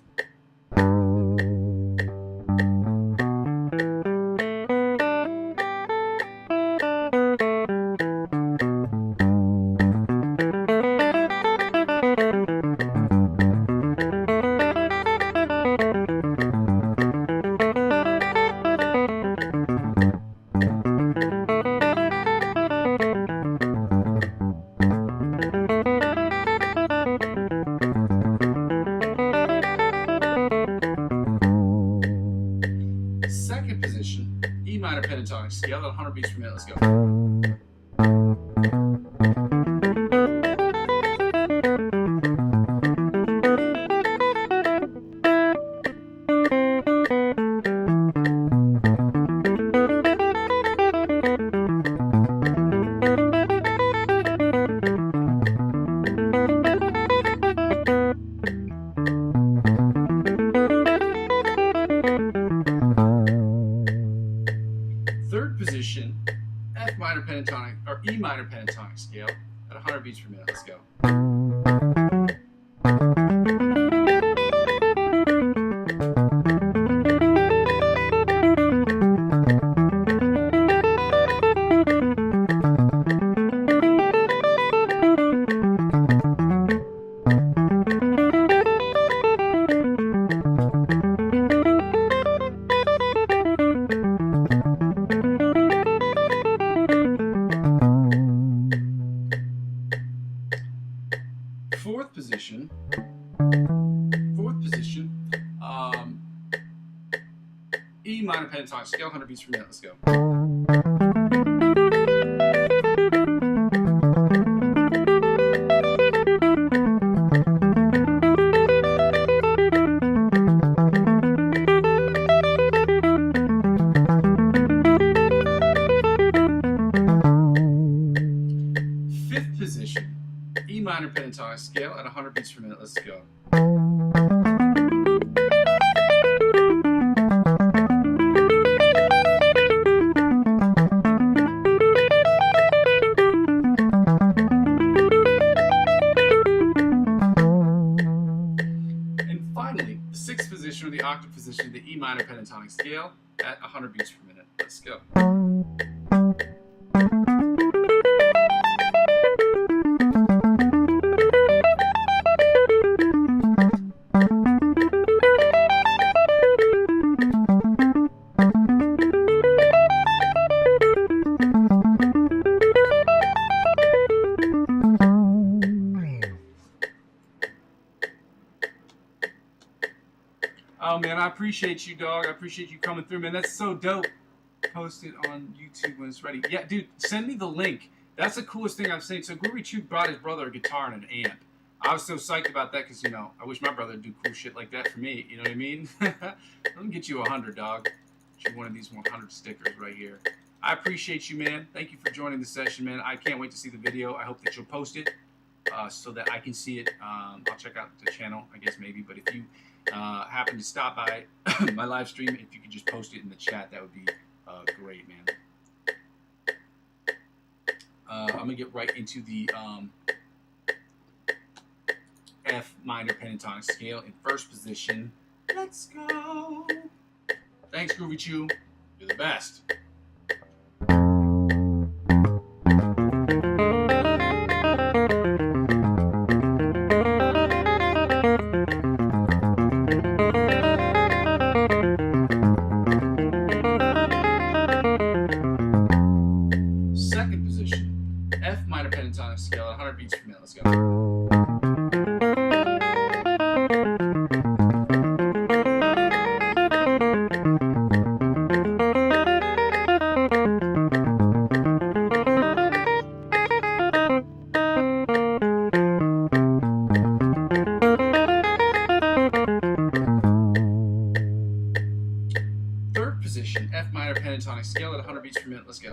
Second position, E minor pentatonic scale at 100 beats per minute. Let's go. minor pentatonic scale at 100 beats per minute. Let's go. Fourth position, E minor pentatonic scale, 100 beats per minute. Let's go. Fifth position, E minor pentatonic scale at 100 beats per minute. Let's go. And finally, the sixth position, or the octave position, the E minor pentatonic scale at 100 beats per minute. Let's go. Oh man, I appreciate you, dog. I appreciate you coming through, man. That's so dope. Post it on YouTube when it's ready. Yeah, dude, send me the link. That's the coolest thing I've seen. So Guru Chu brought his brother a guitar and an amp. I was so psyched about that because, you know, I wish my brother would do cool shit like that for me. You know what I mean? Let me get you 100, dog. Get you one of these 100 stickers right here. I appreciate you, man. Thank you for joining the session, man. I can't wait to see the video. I hope that you'll post it so that I can see it. I'll check out the channel, I guess, maybe. But if you happen to stop by my live stream, if you could just post it in the chat, that would be great, man. I'm going to get right into the F minor pentatonic scale in first position. Let's go. Thanks, Groovy Chew. You're the best. Second position, F minor pentatonic scale at 100 beats per minute. Let's go. Third position, F minor pentatonic scale at 100 beats per minute. Let's go.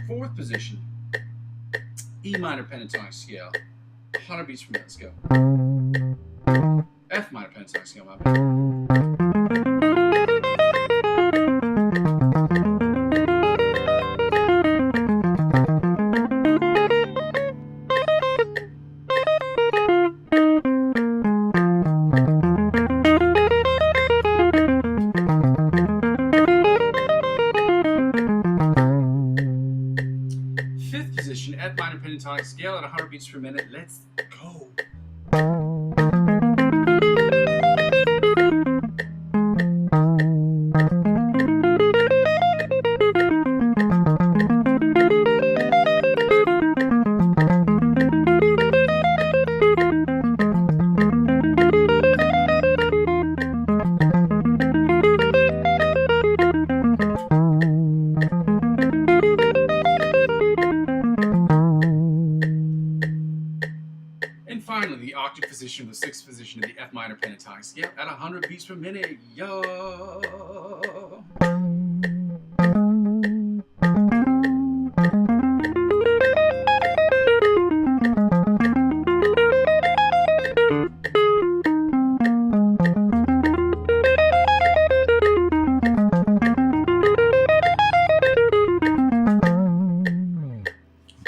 Fourth position, E minor pentatonic scale, 100 beats per minute. Let's go. F minor pentatonic scale, my bad. Fifth position, F minor pentatonic scale at 100 beats per minute. Let's go. position, the 6th position of the F minor pentatonic scale at 100 beats per minute. Yo!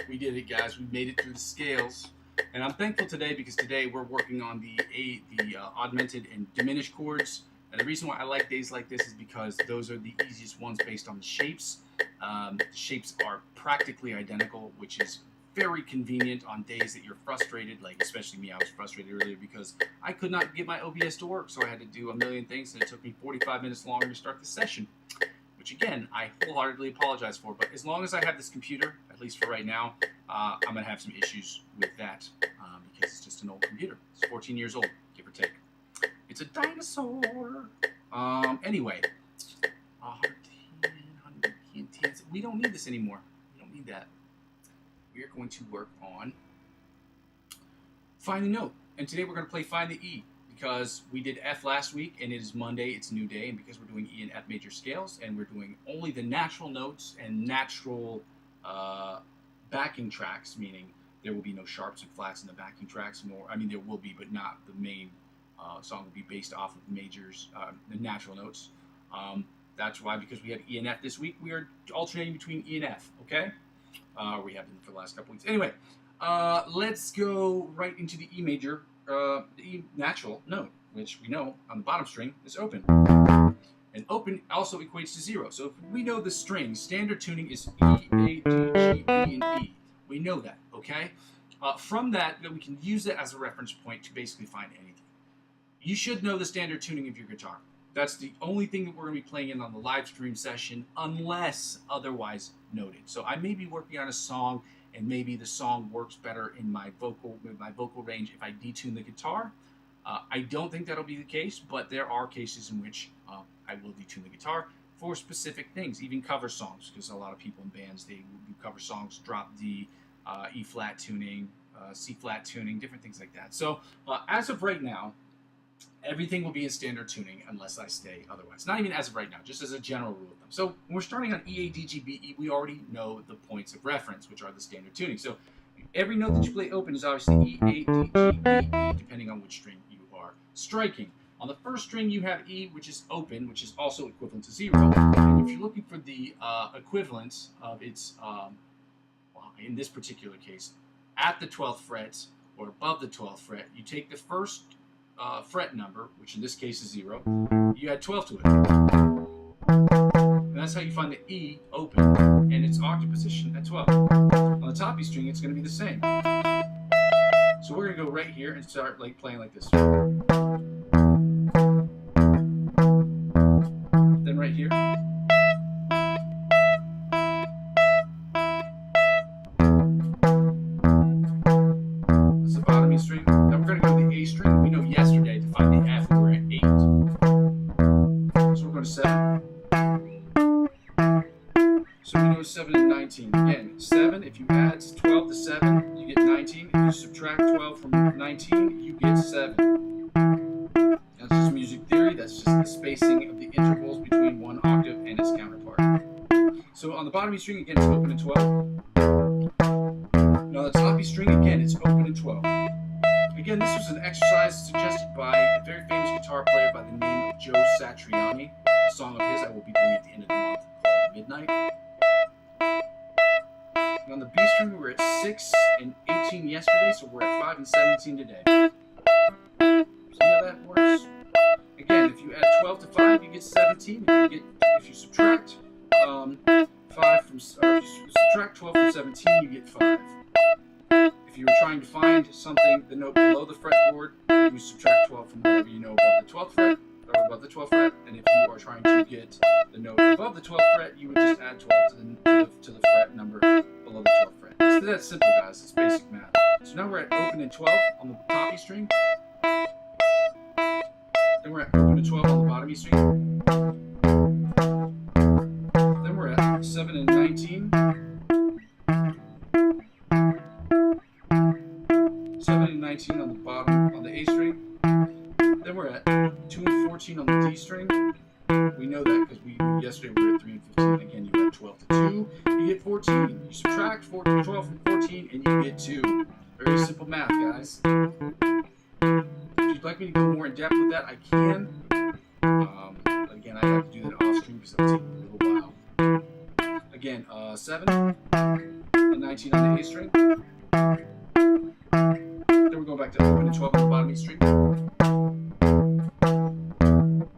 We did it, guys. We made it through the scales. And I'm thankful today because today we're working on the augmented and diminished chords. And the reason why I like days like this is because those are the easiest ones based on the shapes. The shapes are practically identical, which is very convenient on days that you're frustrated, like especially me. I was frustrated earlier because I could not get my OBS to work, so I had to do a million things, and it took me 45 minutes longer to start the session, which again, I wholeheartedly apologize for. But as long as I have this computer, at least for right now, I'm going to have some issues with that because it's just an old computer. It's 14 years old, give or take. It's a dinosaur. Anyway, 110, 110. We don't need this anymore. We don't need that. We are going to work on Find the Note. And today we're going to play Find the E because we did F last week and it is Monday, it's a new day, and because we're doing E and F major scales and we're doing only the natural notes and natural backing tracks, meaning there will be no sharps and flats in the backing tracks. I mean, there will be, but not the main song will be based off of majors, the natural notes. That's why, because we had E and F this week, we are alternating between E and F, okay? We have been for the last couple weeks. Anyway, let's go right into the E major, the E natural note, which we know on the bottom string is open. And open also equates to 0. So if we know the string, standard tuning is E, A, D, G, E, and E. We know that, okay? From that, we can use that as a reference point to basically find anything. You should know the standard tuning of your guitar. That's the only thing that we're going to be playing in on the live stream session, unless otherwise noted. So I may be working on a song, and maybe the song works better in my vocal range if I detune the guitar. I don't think that'll be the case, but there are cases in which I will detune the guitar for specific things, even cover songs, because a lot of people in bands, they will do cover songs, drop D, E flat tuning, C flat tuning, different things like that. So as of right now, everything will be in standard tuning unless I say otherwise. Not even as of right now, just as a general rule of thumb. So when we're starting on E, A, D, G, B, E, we already know the points of reference, which are the standard tuning. So every note that you play open is obviously E, A, D, G, B, E, depending on which string you are striking. On the first string, you have E, which is open, which is also equivalent to 0. And if you're looking for the equivalence of its, well, in this particular case, at the 12th fret or above the 12th fret, you take the first fret number, which in this case is 0, you add 12 to it. And that's how you find the E open and its octave position at 12. On the top E string, it's going to be the same. So we're going to go right here and start like playing like this. Then right here. That's the bottom E string. Now we're going to go to the A string. We know yesterday to find the F, we're at 8. So we're going to 7. So we know 7 and 19. Again, 7, if you add 12 to 7, you get 19. If you subtract 12 from 19, you get 7. That's just music theory. That's just the spacing of the intervals between one octave and its counterpart. So on the bottom E string, again, it's open at 12. Now on the top E string, again, it's open at 12. Again, this was an exercise suggested by a very famous guitar player by the name of Joe Satriani. A song of his I will be doing at the end of the month called Midnight. And on the B string, we were at 6 and 18 yesterday, so we're at 5 and 17 today. See how that works? Again, if you add 12 to 5, you get 17. If you subtract 5 from, or if you subtract 12 from 17, you get 5. If you were trying to find something, the note below the fretboard, you would subtract 12 from whatever you know above the 12th fret, or above the 12th fret. And if you are trying to get the note above the 12th fret, you would just add 12 to the fret number below the 12th fret. So that's simple, guys. It's basic math. So now we're at open and 12 on the top E string. Then we're at open and 12 on the bottom E string. Then we're at 7 and 19. 7 and 19 on the bottom, on the A string. Then we're at 2 and 14 on the D string. We know that because yesterday we were at 3 and 15. Again, you got 12 to 2. You get 14. You subtract 12 from 14 and you get 2. Very simple math, guys. If you'd like me to go more in depth with that, I can. But again, I have to do that off stream because it'll take me a little while. Again, 7 and 19 on the A string. Then we're going back to open and 12 on the bottom E string.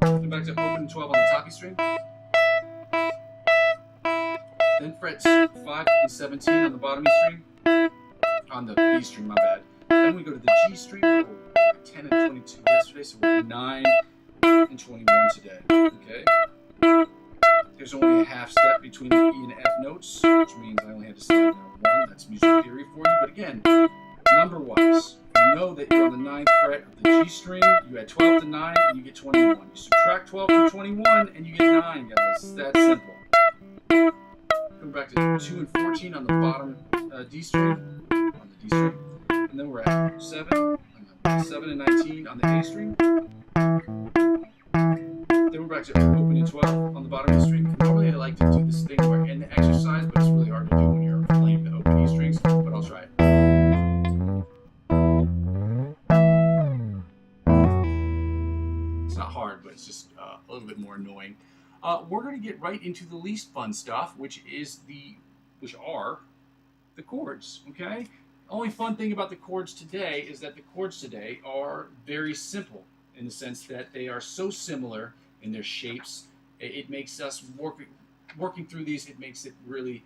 Then back to open and 12 on the top E string. Then frets 5 and 17 on the bottom E string. On the B string, my bad. Then we go to the G string. Oh, 10 and 22 yesterday, so we're at 9 and 21 today. Okay. There's only a half step between the E and F notes, which means I only had to slide down 1. That's music theory for you. But again, number-wise, you know that you're on the 9th fret of the G string. You add 12 to 9, and you get 21. You subtract 12 from 21, and you get 9, guys. That's simple. Go back to 2 and 14 on the bottom D string. On the D string. And then we're at 7 and 19 on the A string. Then we're back to open and 12 on the bottom of the string. Normally I like to do this thing where in the exercise, but it's really hard to do when you're playing the open E strings, but I'll try it. It's not hard, but it's just a little bit more annoying. We're going to get right into the least fun stuff, which are the chords, okay? Only fun thing about the chords today is that the chords today are very simple in the sense that they are so similar in their shapes. It makes us working through these, it makes it really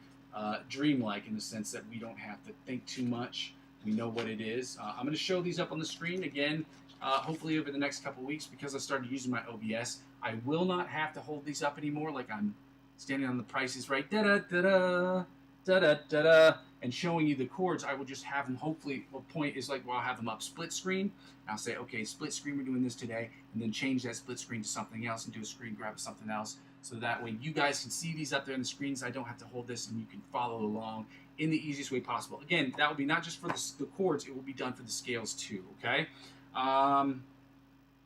dreamlike in the sense that we don't have to think too much. We know what it is. I'm going to show these up on the screen again, hopefully over the next couple weeks because I started using my OBS. I will not have to hold these up anymore like I'm standing on the Price is Right, da-da-da-da, da-da-da-da, and showing you the chords. I will just have them, hopefully, the point is like, well, I'll have them up split screen. I'll say, okay, split screen, we're doing this today, and then change that split screen to something else and do a screen grab of something else. So that way you guys can see these up there on the screens. I don't have to hold this and you can follow along in the easiest way possible. Again, that will be not just for the chords, it will be done for the scales too, okay?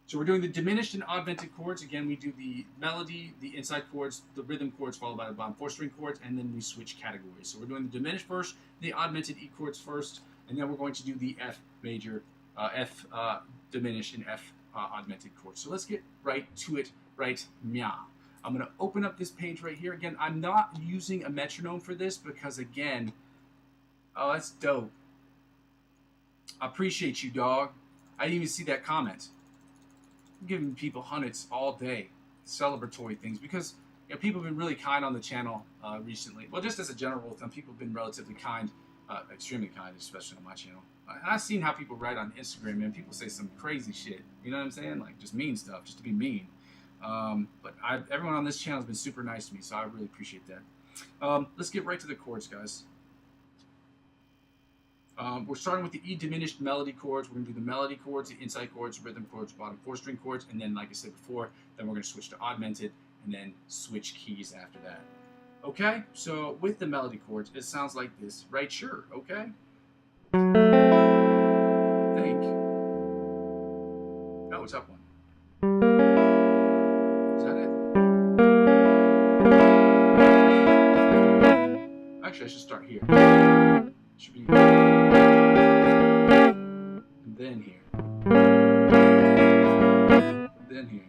So we're doing the diminished and augmented chords. Again, we do the melody, the inside chords, the rhythm chords, followed by the bottom 4-string chords, and then we switch categories. So we're doing the diminished first, the augmented E chords first, and then we're going to do the F major, F diminished and F augmented chords. So let's get right to it right now. I'm going to open up this page right here. Again, I'm not using a metronome for this because, again, oh, that's dope. I appreciate you, dog. I didn't even see that comment. I'm giving people hundreds all day, celebratory things, because people have been really kind on the channel recently. Well, just as a general rule of thumb, people have been relatively kind, extremely kind, especially on my channel. I've seen how people write on Instagram, and people say some crazy shit. You know what I'm saying? Like, just mean stuff, just to be mean. But everyone on this channel has been super nice to me, so I really appreciate that. Let's get right to the chords, guys. We're starting with the E diminished melody chords. We're going to do the melody chords, the inside chords, rhythm chords, bottom 4-string chords, and then, like I said before, then we're going to switch to augmented, and then switch keys after that. Okay, so with the melody chords, it sounds like this, right? Sure, okay? I think. Oh, it's up one. Is that it? Actually, I should start here. It should be. And then here. And then here.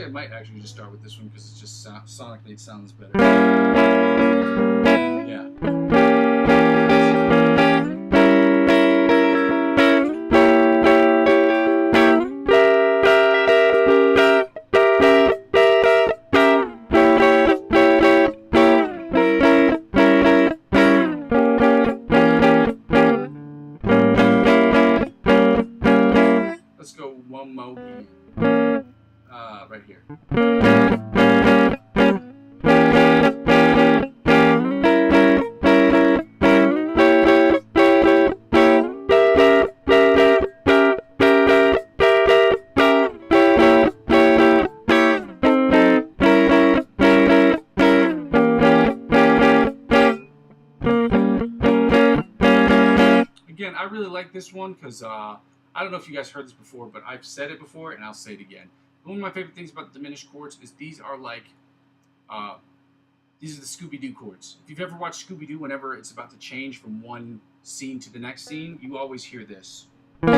I might actually just start with this one because it's just sonically it sounds better. Yeah. Let's go one more beat. Right here. again, I really like this one because I don't know if you guys heard this before, but I've said it before and I'll say it again. One of my favorite things about the diminished chords is these are like, these are the Scooby-Doo chords. If you've ever watched Scooby-Doo, whenever it's about to change from one scene to the next scene, you always hear this. Tell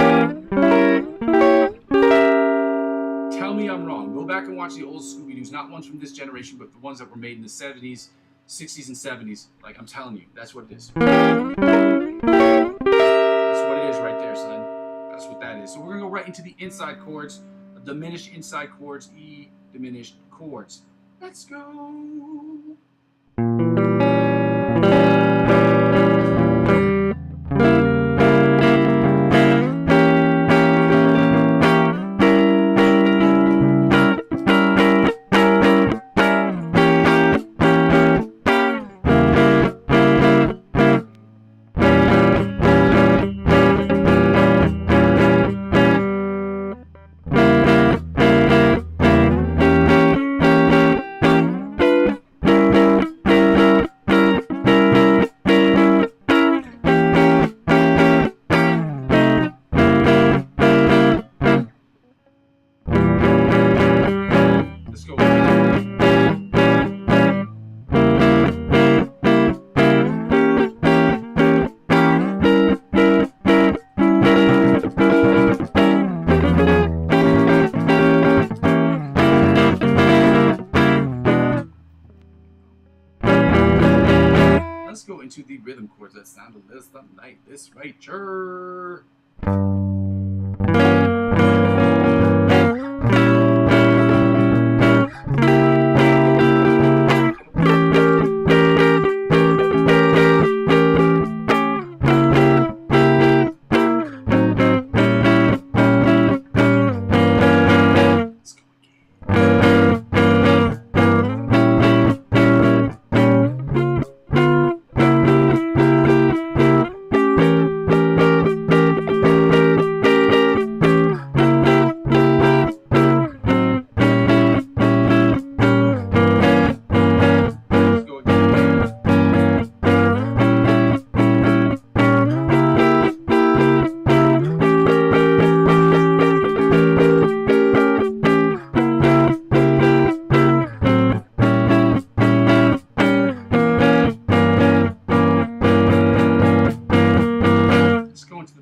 me I'm wrong. Go back and watch the old Scooby-Doos, not ones from this generation, but the ones that were made in the 70s, 60s, and 70s. Like, I'm telling you, that's what it is. That's what it is right there, son. That's what that is. So we're going to go right into the inside chords, diminished inside chords, E diminished chords. Let's go. Let's go into the rhythm chords that sound a little something like this right here.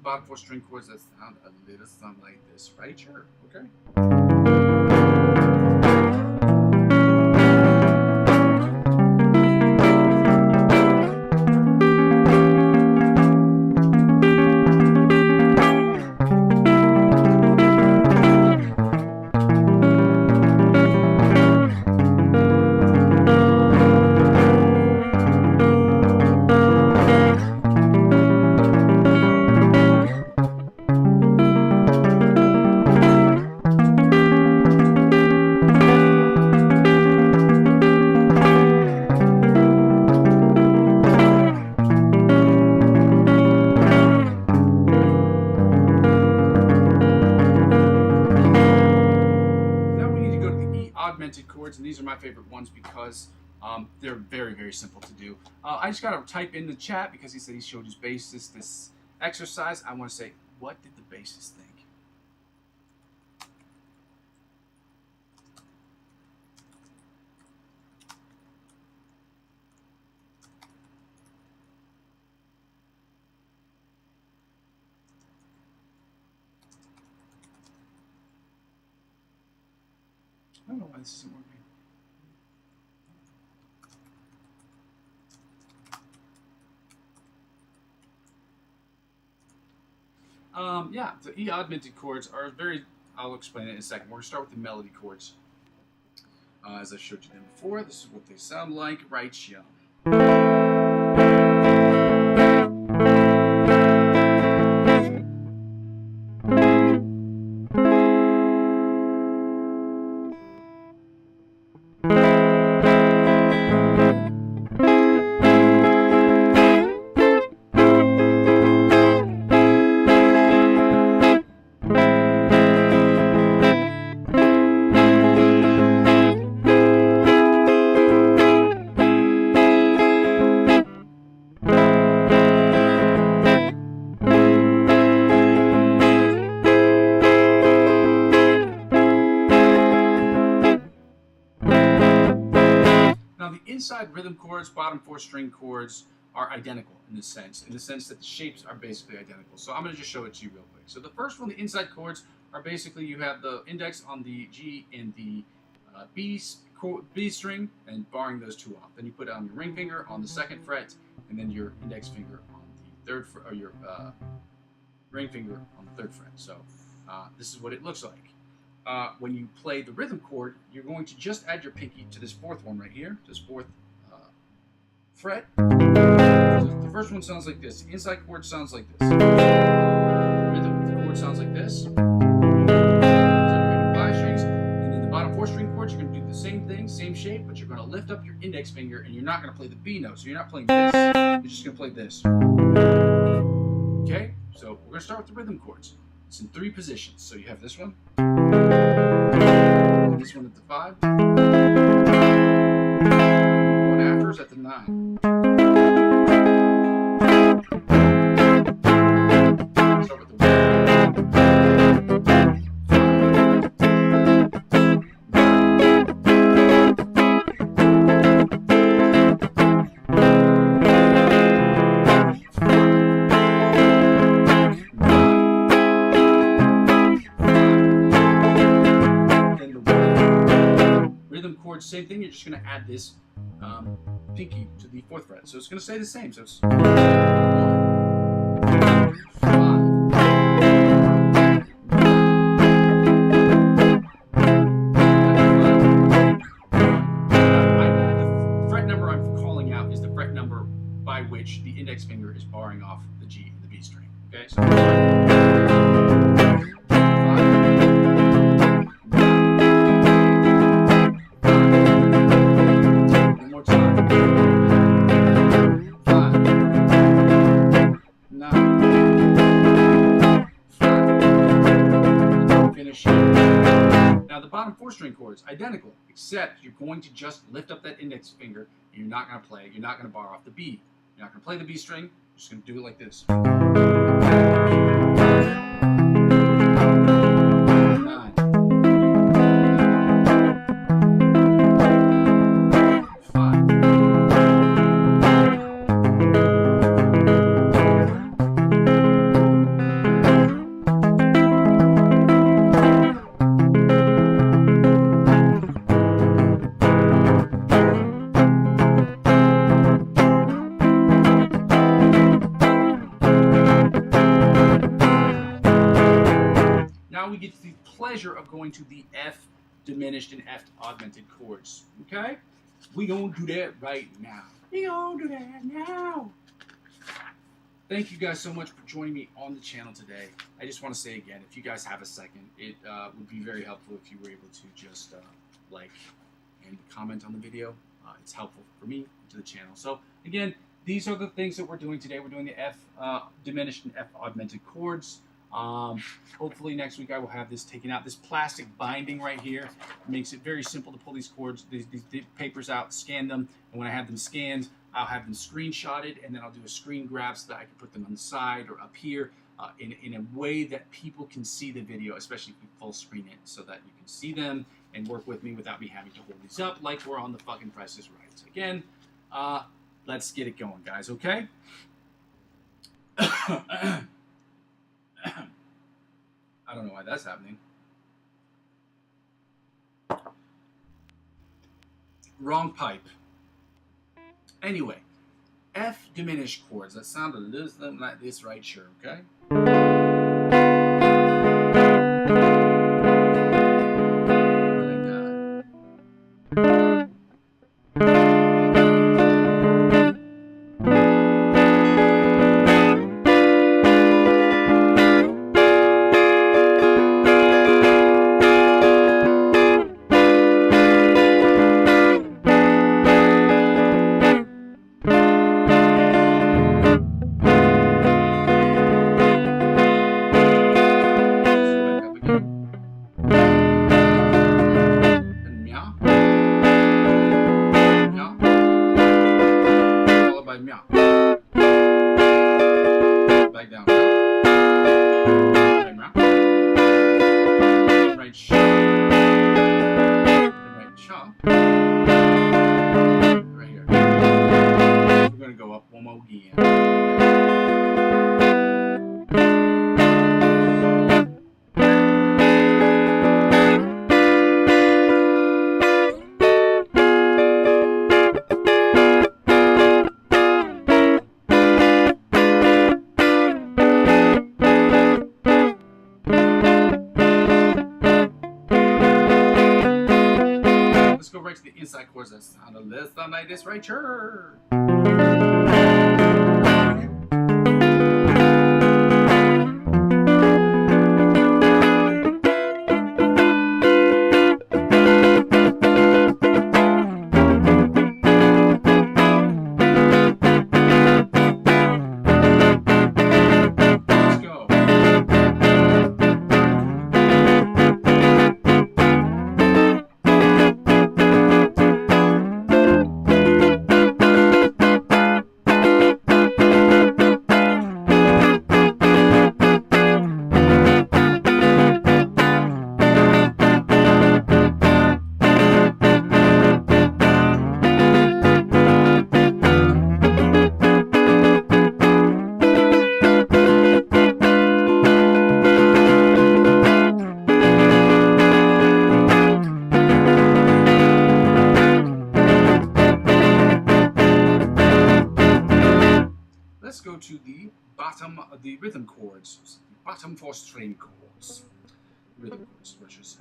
Bottom 4 string chords that sound a little something like this, right? Sure, okay. Chords, and these are my favorite ones because they're very, very simple to do. I just got to type in the chat because he said he showed his bassist this exercise. I want to say, what did the bassist think? I don't know why this isn't working. Yeah, the E augmented chords are very, I'll explain it in a second. We're going to start with the melody chords. As I showed you them before, this is what they sound like right here. inside rhythm chords, bottom 4-string chords are identical in the sense that the shapes are basically identical. So I'm going to just show it to you real quick. So the first one, the inside chords, are basically you have the index on the G and the B string, and barring those two off. Then you put down your ring finger on the 2nd fret, and then your index finger on the 3rd fret, or your ring finger on the 3rd fret. So this is what it looks like. When you play the rhythm chord, you're going to just add your pinky to this 4th one right here, this 4th fret. The first one sounds like this. The inside chord sounds like this. The rhythm chord sounds like this. So you're going to 5 strings, and then the bottom 4-string chords, you're going to do the same thing, same shape, but you're going to lift up your index finger, and you're not going to play the B note. So you're not playing this. You're just going to play this. Okay? So we're going to start with the rhythm chords. It's in 3 positions. So you have this one, and this one at the 5. The one after is at the 9. Start with the 1. Same thing, you're just going to add this pinky to the 4th fret. So it's going to stay the same. So it's 1, 5. The fret number I'm calling out is the fret number by which the index finger is barring off the G and the B string. Okay, so now the bottom 4-string chords, identical, except you're going to just lift up that index finger, and you're not going to play, you're not going to bar off the B. You're not going to play the B string, you're just going to do it like this. 9. Now we get to the pleasure of going to the F diminished and F augmented chords. Okay? We gonna do that right now. We gonna do that now. Thank you guys so much for joining me on the channel today. I just want to say again, if you guys have a second, it would be very helpful if you were able to just like and comment on the video. It's helpful for me to the channel. So again, these are the things that we're doing today. We're doing the F diminished and F augmented chords. Hopefully next week I will have this taken out. This plastic binding right here makes it very simple to pull these chords, these papers out, scan them, and when I have them scanned, I'll have them screenshotted, and then I'll do a screen grab so that I can put them on the side or up here in a way that people can see the video, especially if we full screen it, so that you can see them and work with me without me having to hold these up like we're on the fucking Price is Right. So again, let's get it going, guys, okay? I don't know why that's happening. Wrong pipe. Anyway, F diminished chords. That sound a little something like this right here, okay? Back down. Right sharp. Right sharp. Right here. go up one more again. Let's go right to the inside chords. That sound a little like this right here. Let's go to the bottom of the rhythm chords, bottom 4 string chords. Rhythm chords, what you say.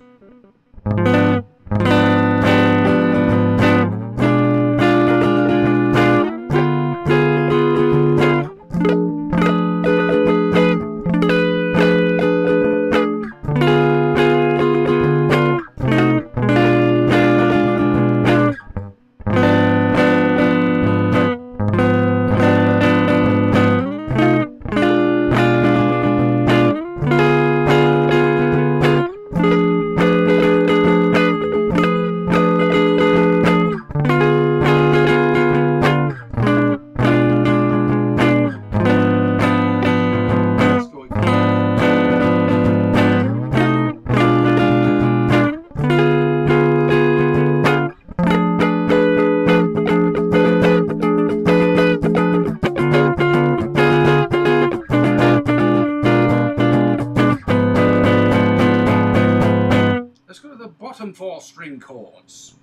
Let's go to the bottom 4 string chords.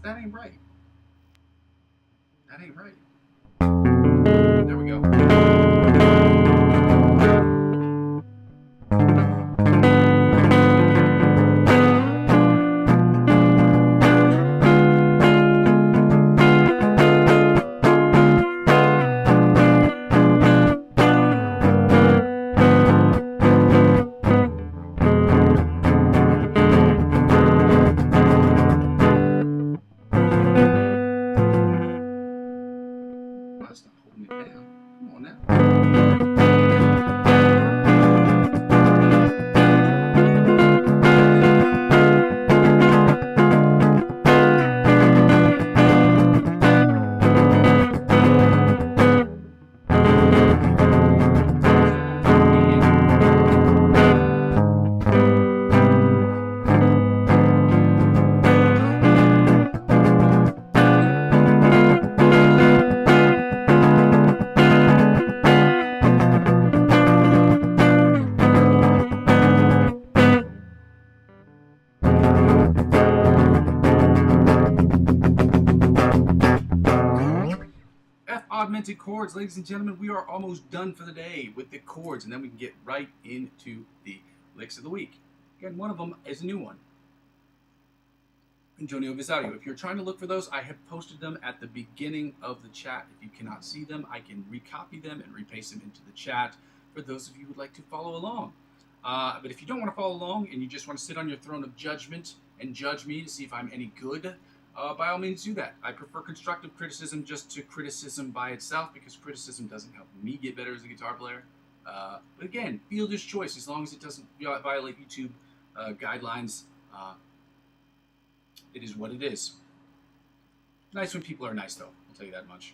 That ain't right. That ain't right. There we go. That's not holding it down. Come on now. Augmented chords, ladies and gentlemen, we are almost done for the day with the chords, and then we can get right into the licks of the week. Again, one of them is a new one. Antonio Visario. If you're trying to look for those, I have posted them at the beginning of the chat. If you cannot see them, I can recopy them and repaste them into the chat for those of you who would like to follow along. But if you don't want to follow along and you just want to sit on your throne of judgment and judge me to see if I'm any good, by all means do that. I prefer constructive criticism just to criticism by itself, because criticism doesn't help me get better as a guitar player. But again, fielder's choice, as long as it doesn't violate YouTube guidelines. It is what it is. Nice when people are nice, though. I'll tell you that much.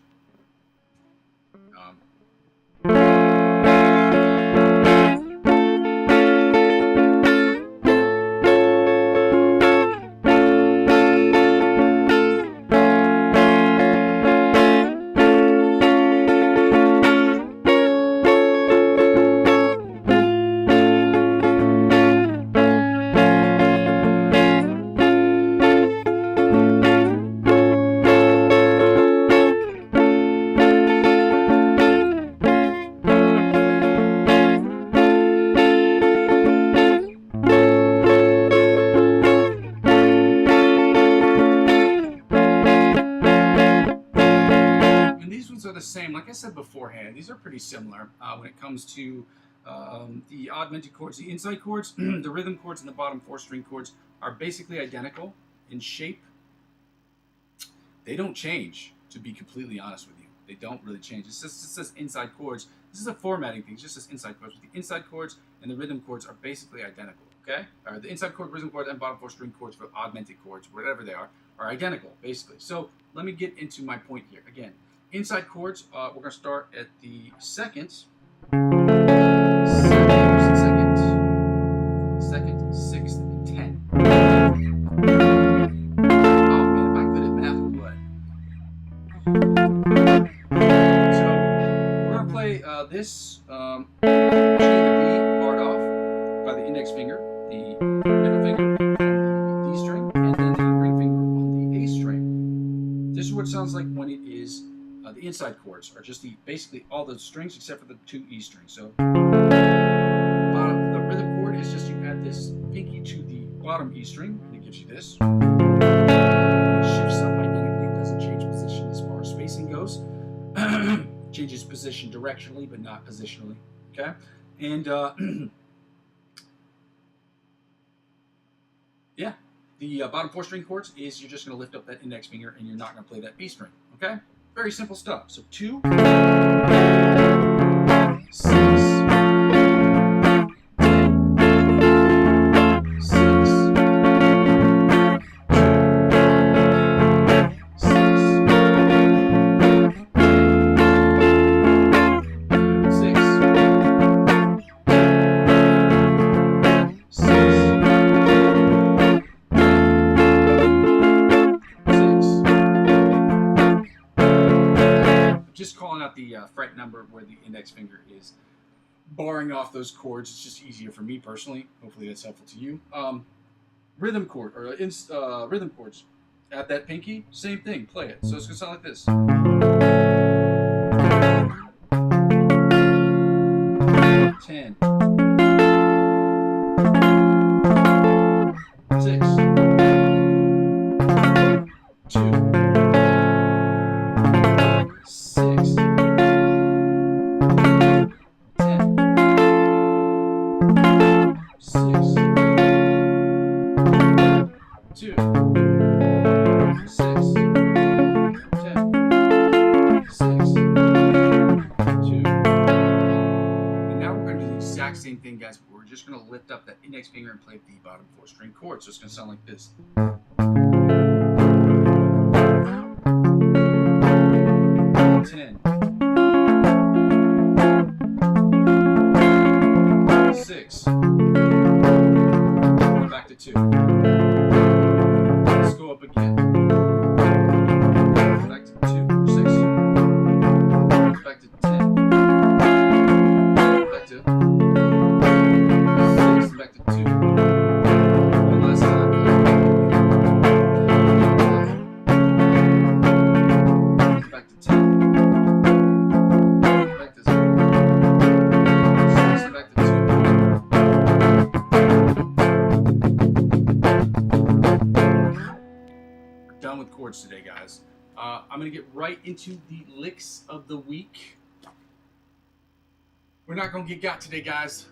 are the same. Like I said beforehand, these are pretty similar when it comes to the augmented chords. The inside chords, the rhythm chords, and the bottom 4-string chords are basically identical in shape. They don't change, to be completely honest with you. They don't really change. It says inside chords. This is a formatting thing. It just says inside chords. But the inside chords and the rhythm chords are basically identical. Okay? Or the inside chord, rhythm chord, and bottom 4-string chords for augmented chords, whatever they are identical, basically. So let me get into my point here. Again, inside chords, we're going to start at the second, sixth, and 10. Oh man, am I good at math or what? So we're going to play this G and the B barred off by the index finger, the middle finger on the D string, and then the ring finger on the A string. This is what it sounds like when it is the inside chords are just basically all the strings except for the 2 E strings. So the rhythm chord is just you add this pinky to the bottom E string and it gives you this. It shifts up identically. It doesn't change position as far as spacing goes. Changes position directionally but not positionally. Okay, and yeah, the bottom 4-string chords is you're just going to lift up that index finger and you're not going to play that B string. Okay, very simple stuff. So 2, 6, just calling out the fret number where the index finger is barring off those chords. It's just easier for me personally. Hopefully that's helpful to you. Rhythm chord or rhythm chords. Add that pinky, same thing. Play it. So it's gonna sound like this. 10, 6, 2, 6, 10, 6, 2, 6, 10, 6, 2. And now we're going to do the exact same thing, guys, but we're just going to lift up that index finger and play the bottom 4-string chord. So it's going to sound like this. 10, 6, back to 2. Let's go up again. Back to 2, 6, back to 10, back to 6, back to 2. One last time. Back to 10. Back to 6, back to 2. We're done with chords today, guys. I'm going to get right into the licks of the week. We're not going to get got today, guys.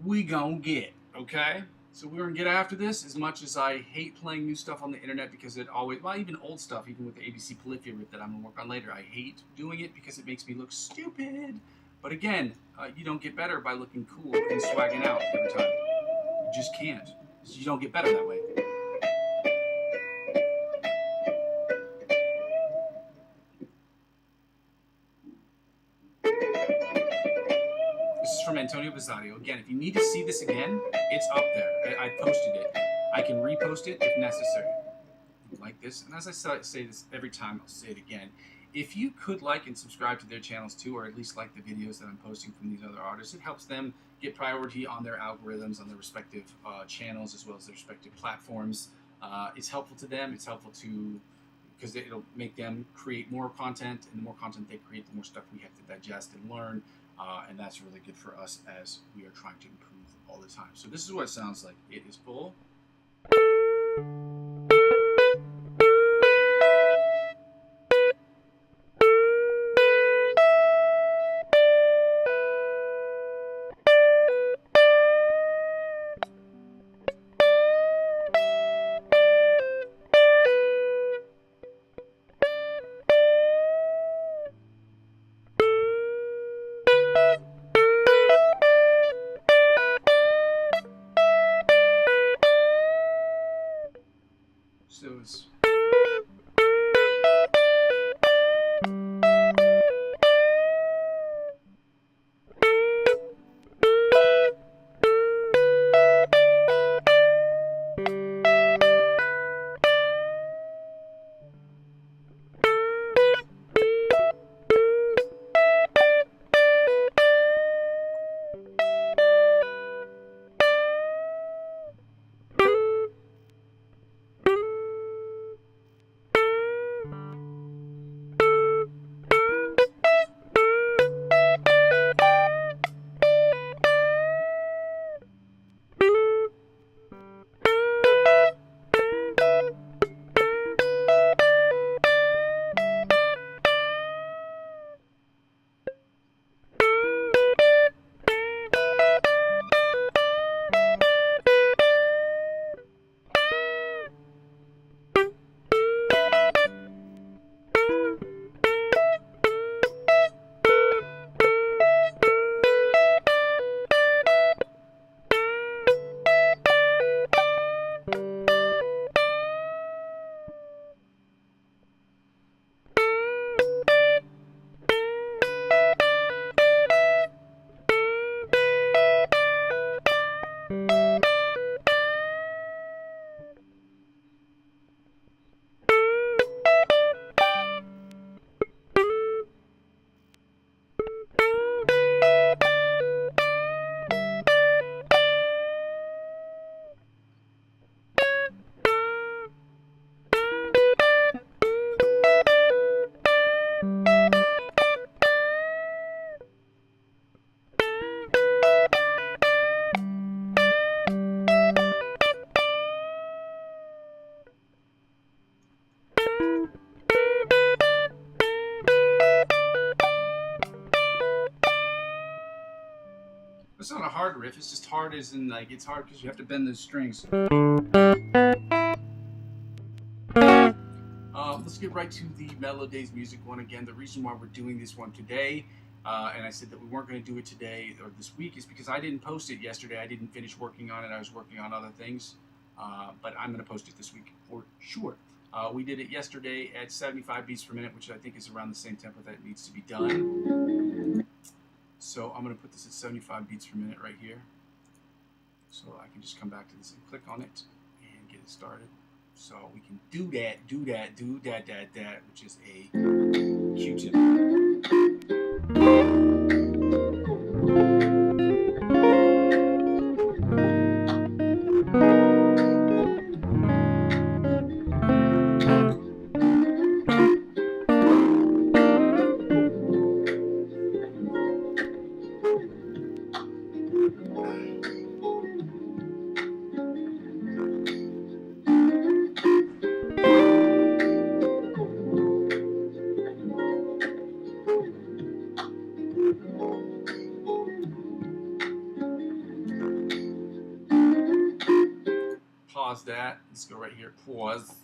We going to get, okay? So we're going to get after this. As much as I hate playing new stuff on the internet because it always, well, even old stuff, even with the ABC Polyphia riff that I'm going to work on later, I hate doing it because it makes me look stupid. But again, you don't get better by looking cool and swagging out every time. You just can't. You don't get better that way. This is from Antonio Bazzadio. Again, if you need to see this again, it's up there. I posted it. I can repost it if necessary. Like this. And as I say this every time, I'll say it again. If you could like and subscribe to their channels too, or at least like the videos that I'm posting from these other artists, it helps them get priority on their algorithms, on their respective channels, as well as their respective platforms. It's helpful to them. It's helpful to, because it'll make them create more content, and the more content they create, the more stuff we have to digest and learn. And that's really good for us as we are trying to improve all the time. So this is what it sounds like. It is full. It's not a hard riff. It's just hard as in like it's hard because you have to bend those strings. Let's get right to the Mellow Days music one again. The reason why we're doing this one today, and I said that we weren't going to do it today or this week, is because I didn't post it yesterday. I didn't finish working on it. I was working on other things, but I'm going to post it this week for sure. We did it yesterday at 75 beats per minute, which I think is around the same tempo that it needs to be done. So I'm going to put this at 75 beats per minute right here. So I can just come back to this and click on it and get it started. So we can do that, which is a Q-tip. Pause that. Let's go right here. Pause.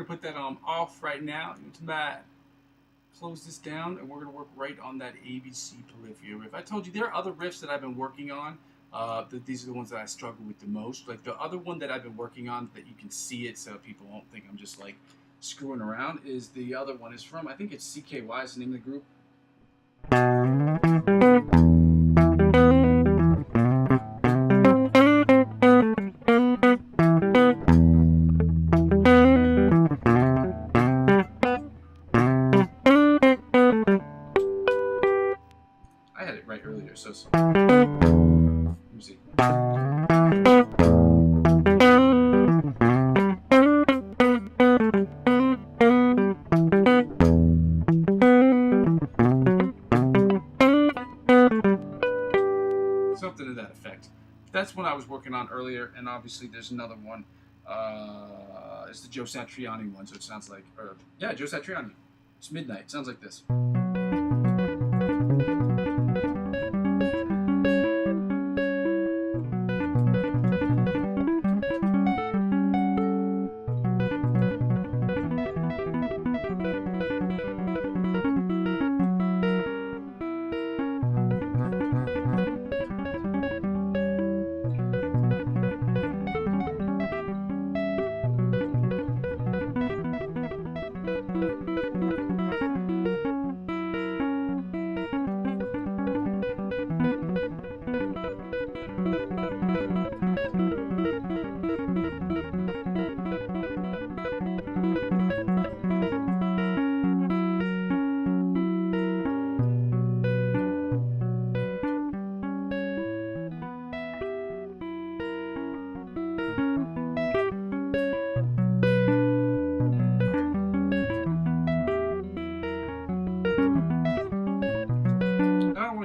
Put that on off right now. Close this down, and we're going to work right on that ABC polyphia riff. I told you there are other riffs that I've been working on. These are the ones that I struggle with the most. Like the other one that I've been working on that you can see it, so people won't think I'm just like screwing around. Is the other one is from I think it's CKY is the name of the group. So let me see. Something to that effect. That's what I was working on earlier, and obviously there's another one. It's the Joe Satriani one, so it sounds like, yeah, Joe Satriani. It's midnight. It sounds like this.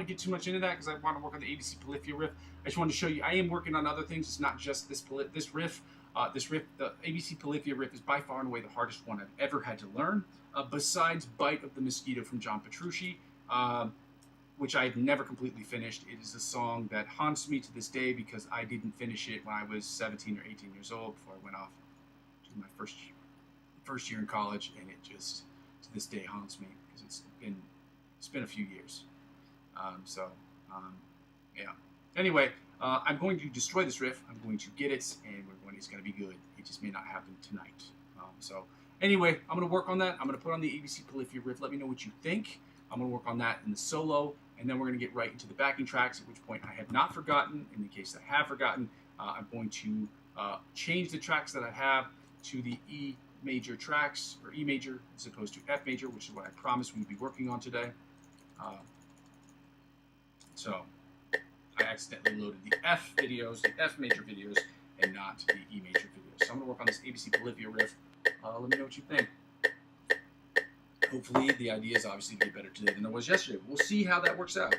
Get too much into that because I want to work on the ABC Polyphia riff. I just wanted to show you I am working on other things. It's not just this riff. The ABC Polyphia riff is by far and away the hardest one I've ever had to learn, besides Bite of the Mosquito from John Petrucci, which I've never completely finished. It is a song that haunts me to this day because I didn't finish it when I was 17 or 18 years old before I went off to my first year in college, and it just to this day haunts me because it's been a few years. Yeah. Anyway, I'm going to destroy this riff. I'm going to get it, and it's going to be good. It just may not happen tonight. Anyway, I'm going to work on that. I'm going to put on the ABC Polyphia riff. Let me know what you think. I'm going to work on that in the solo, and then we're going to get right into the backing tracks, at which point I have not forgotten. In the case I have forgotten, I'm going to change the tracks that I have to the E major tracks, or E major, as opposed to F major, which is what I promised we'd be working on today. So I accidentally loaded the F major videos, and not the E major videos. So I'm going to work on this ABC Polyphia riff. Let me know what you think. Hopefully the idea is obviously to get better today than it was yesterday. We'll see how that works out.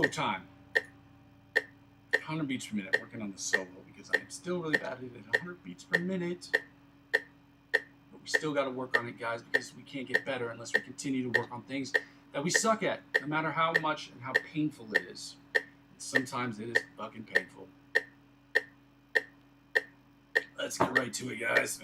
solo time. 100 beats per minute, working on the solo because I'm still really bad at it. 100 beats per minute. But we still got to work on it, guys, because we can't get better unless we continue to work on things that we suck at, no matter how much and how painful it is. And sometimes it is fucking painful. Let's get right to it, guys.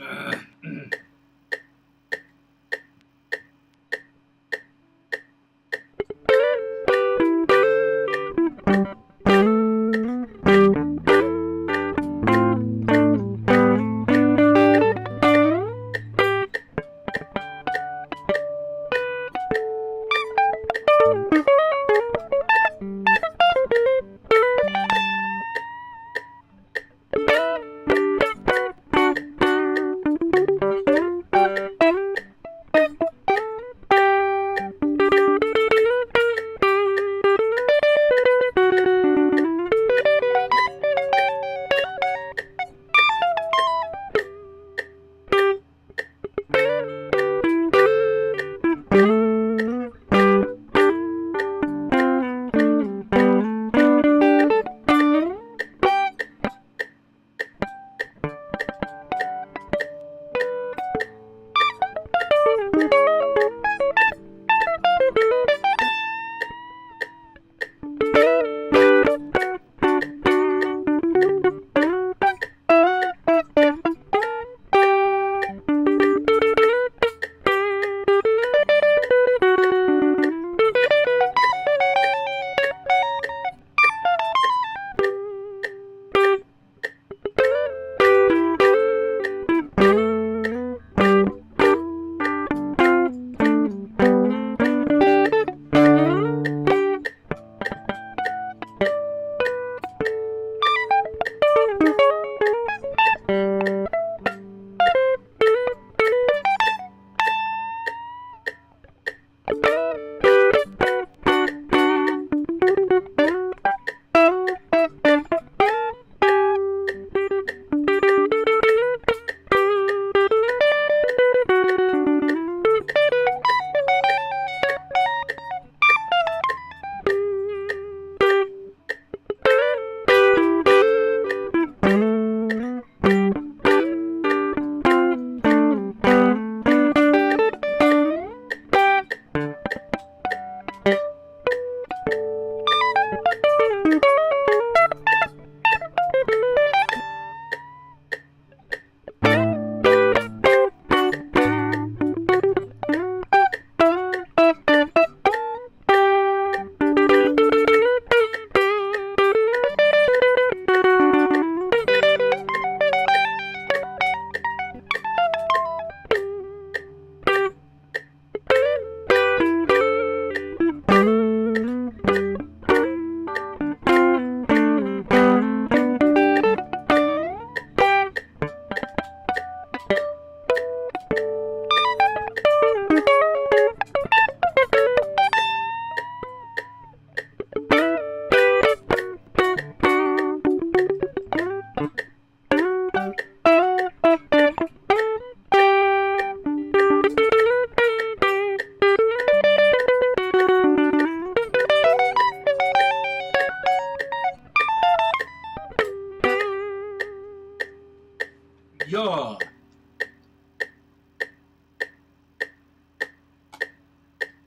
Yeah.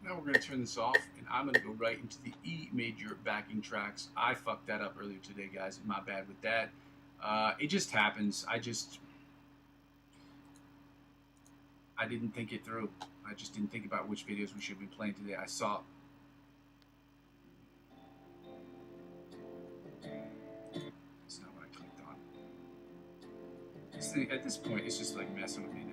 Now we're going to turn this off, and I'm going to go right into the E major backing tracks. I fucked that up earlier today, guys. My bad with that. It just happens. I didn't think it through. I just didn't think about which videos we should be playing today. I saw... That's not what I clicked on. This thing, at this point, it's just like messing with me now.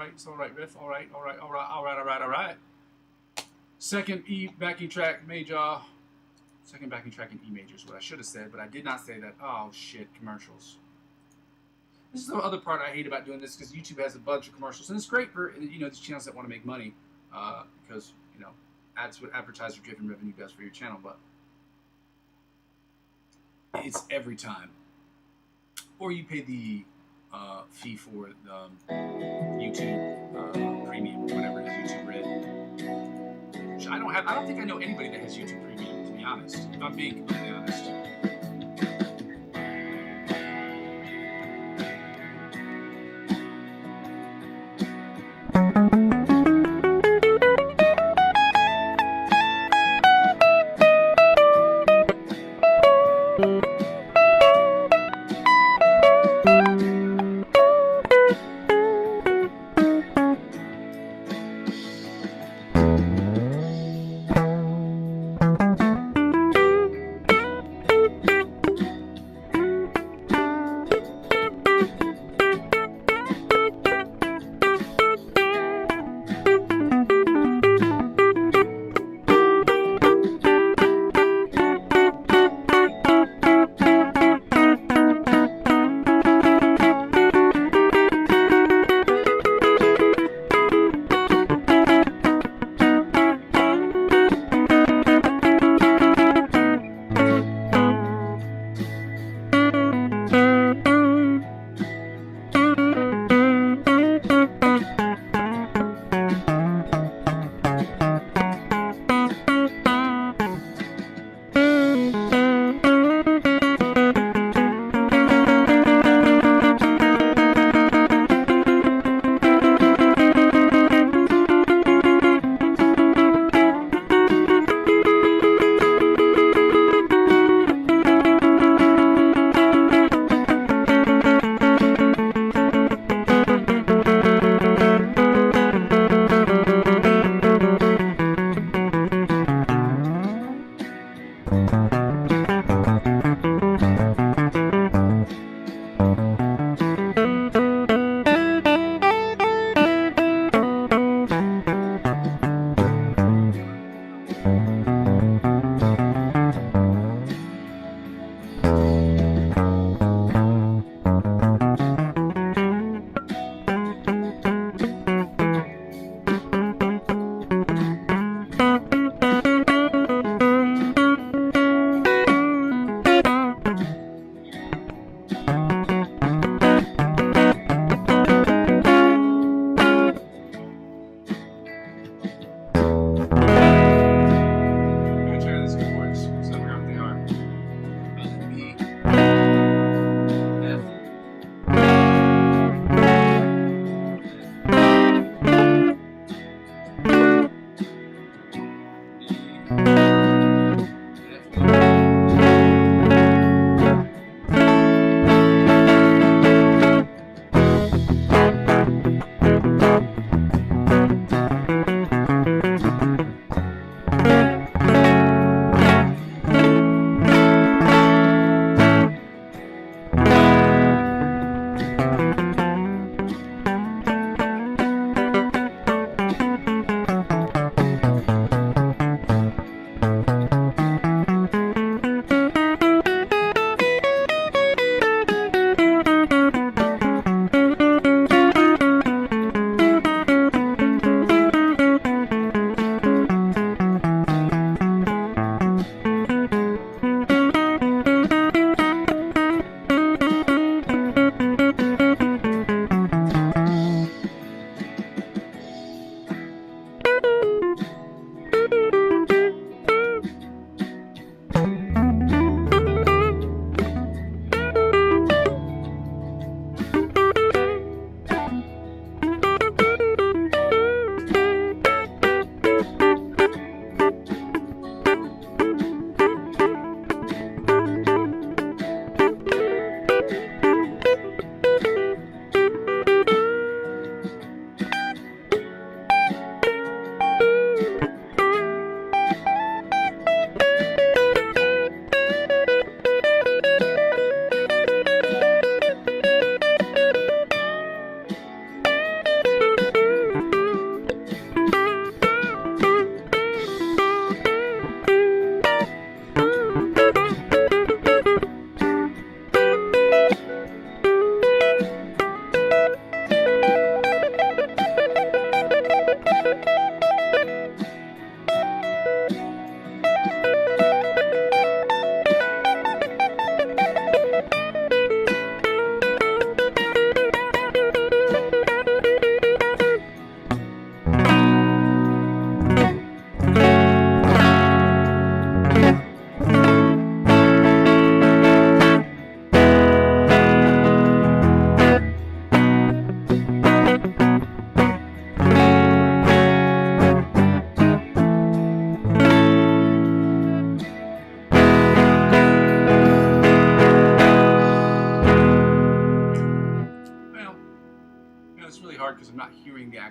It's all right, riff. All right. Second E backing track, major. Second backing track in E major is what I should have said, but I did not say that. Oh shit, commercials. This is the other part I hate about doing this, because YouTube has a bunch of commercials, and it's great for these channels that want to make money, because that's what advertiser-driven revenue does for your channel. But it's every time, or you pay the fee for the YouTube Premium, whatever it is, YouTube Red. Which I don't have. I don't think I know anybody that has YouTube Premium, to be honest. If I'm being completely honest.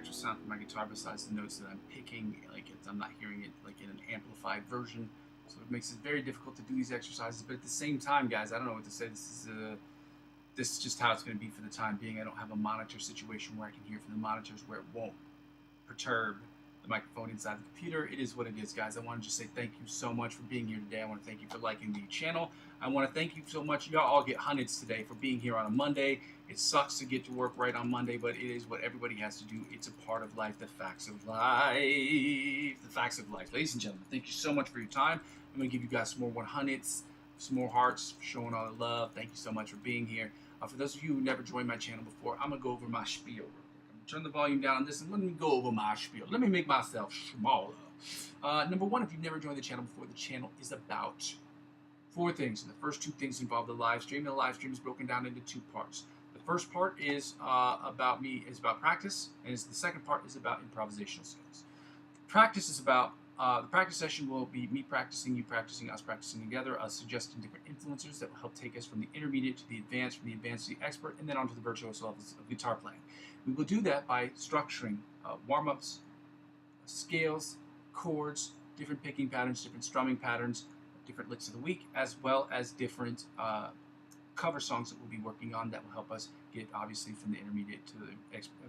actual sound from my guitar besides the notes that I'm picking. Like I'm not hearing it like in an amplified version, so it makes it very difficult to do these exercises. But at the same time, guys, I don't know what to say. This is just how it's going to be for the time being. I don't have a monitor situation where I can hear from the monitors where it won't perturb the microphone inside the computer. It is what it is, guys. I want to just say thank you so much for being here today. I want to thank you for liking the channel. I want to thank you so much. Y'all all get hundreds today for being here on a Monday. It sucks to get to work right on Monday, but it is what everybody has to do. It's a part of life, the facts of life. The facts of life. Ladies and gentlemen, thank you so much for your time. I'm going to give you guys some more 100s, some more hearts, showing all the love. Thank you so much for being here. For those of you who never joined my channel before, I'm going to go over my spiel. Turn the volume down on this and let me go over my spiel. Let me make myself smaller. Number one, if you've never joined the channel before, the channel is about 4 things. And the first 2 things involve the live stream. And the live stream is broken down into 2 parts. The first part is about practice, and the second part is about improvisational skills. Practice is about the practice session will be me practicing, you practicing, us practicing together, us suggesting different influencers that will help take us from the intermediate to the advanced, from the advanced to the expert, and then onto the virtuoso levels of guitar playing. We will do that by structuring warm-ups, scales, chords, different picking patterns, different strumming patterns, different licks of the week, as well as different cover songs that we'll be working on that will help us get, obviously, from the intermediate to the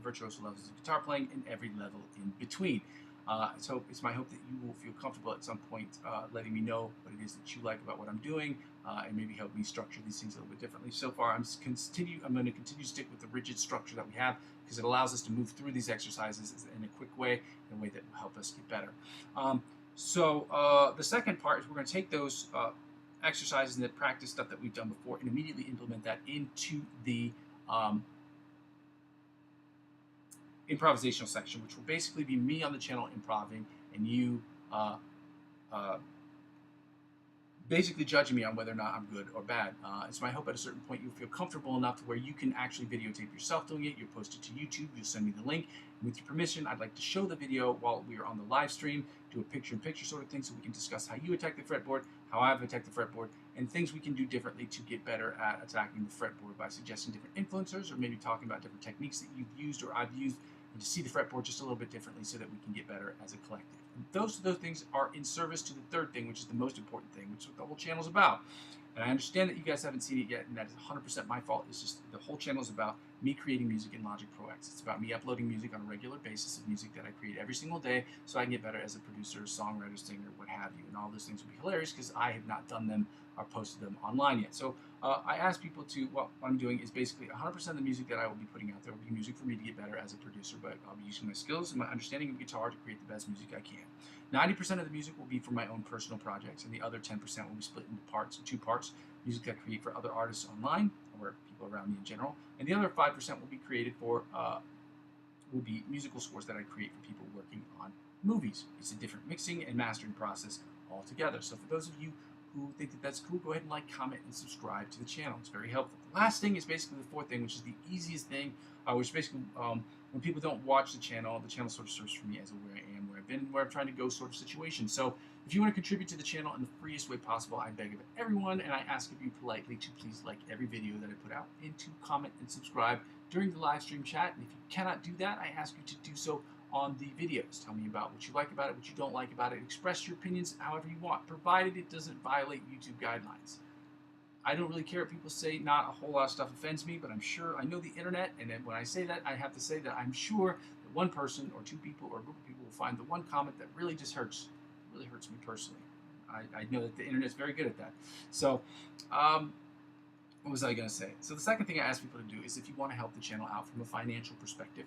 virtuoso levels of guitar playing and every level in between. So it's my hope that you will feel comfortable at some point letting me know what it is that you like about what I'm doing, and maybe help me structure these things a little bit differently. So far, I'm going to continue to stick with the rigid structure that we have, because it allows us to move through these exercises in a quick way, in a way that will help us get better. The second part is we're going to take those exercises and the practice stuff that we've done before and immediately implement that into the improvisational section, which will basically be me on the channel improving and you basically judging me on whether or not I'm good or bad. It's my hope at a certain point you'll feel comfortable enough to where you can actually videotape yourself doing it. You'll post it to YouTube. You'll send me the link. And with your permission, I'd like to show the video while we are on the live stream, do a picture-in-picture sort of thing so we can discuss how you attack the fretboard, how I've attacked the fretboard, and things we can do differently to get better at attacking the fretboard by suggesting different influencers or maybe talking about different techniques that you've used or I've used, and to see the fretboard just a little bit differently so that we can get better as a collective. And those things are in service to the third thing, which is the most important thing, which is what the whole channel is about. And I understand that you guys haven't seen it yet, and that is 100% my fault. It's just the whole channel is about me creating music in Logic Pro X. It's about me uploading music on a regular basis of music that I create every single day so I can get better as a producer, songwriter, singer, what have you. And all those things will be hilarious because I have not done them or posted them online yet. So I ask people to, what I'm doing is basically 100% of the music that I will be putting out there will be music for me to get better as a producer, but I'll be using my skills and my understanding of guitar to create the best music I can. 90% of the music will be for my own personal projects, and the other 10% will be split into 2 parts. Music that I create for other artists online, or people around me in general, and the other 5% will be created for, will be musical scores that I create for people working on movies. It's a different mixing and mastering process altogether. So for those of you who think that that's cool, go ahead and like, comment, and subscribe to the channel. It's very helpful. The last thing is basically the fourth thing, which is the easiest thing, which basically, when people don't watch the channel sort of serves for me as a where I am, where I've been, where I'm trying to go sort of situation. So if you want to contribute to the channel in the freest way possible, I beg of everyone, and I ask of you politely to please like every video that I put out, and to comment and subscribe during the live stream chat. And if you cannot do that, I ask you to do so on the videos. Tell me about what you like about it, what you don't like about it. Express your opinions however you want, provided it doesn't violate YouTube guidelines. I don't really care what people say. Not a whole lot of stuff offends me, but I'm sure I know the internet, and then when I say that, I have to say that I'm sure that one person or 2 people or a group of people will find the one comment that really just hurts. Really hurts me personally. I know that the internet's very good at that. So, what was I going to say? So the second thing I ask people to do is if you want to help the channel out from a financial perspective,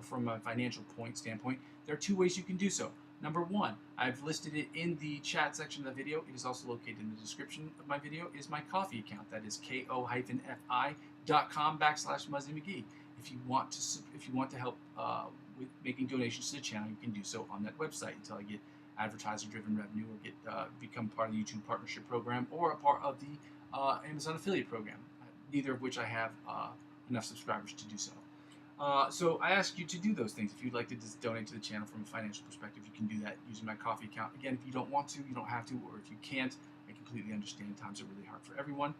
from a financial standpoint, there are 2 ways you can do so. Number 1, I've listed it in the chat section of the video. It is also located in the description of my video, is my Ko-fi account. That is ko-fi.com/Muzzy McGee. If you want to help with making donations to the channel, you can do so on that website until I get advertiser-driven revenue or get become part of the YouTube partnership program or a part of the Amazon affiliate program, neither of which I have enough subscribers to do so. So I ask you to do those things. If you'd like to just donate to the channel from a financial perspective, you can do that using my Ko-fi account. Again, if you don't want to, you don't have to, or if you can't, I completely understand. Times are really hard for everyone.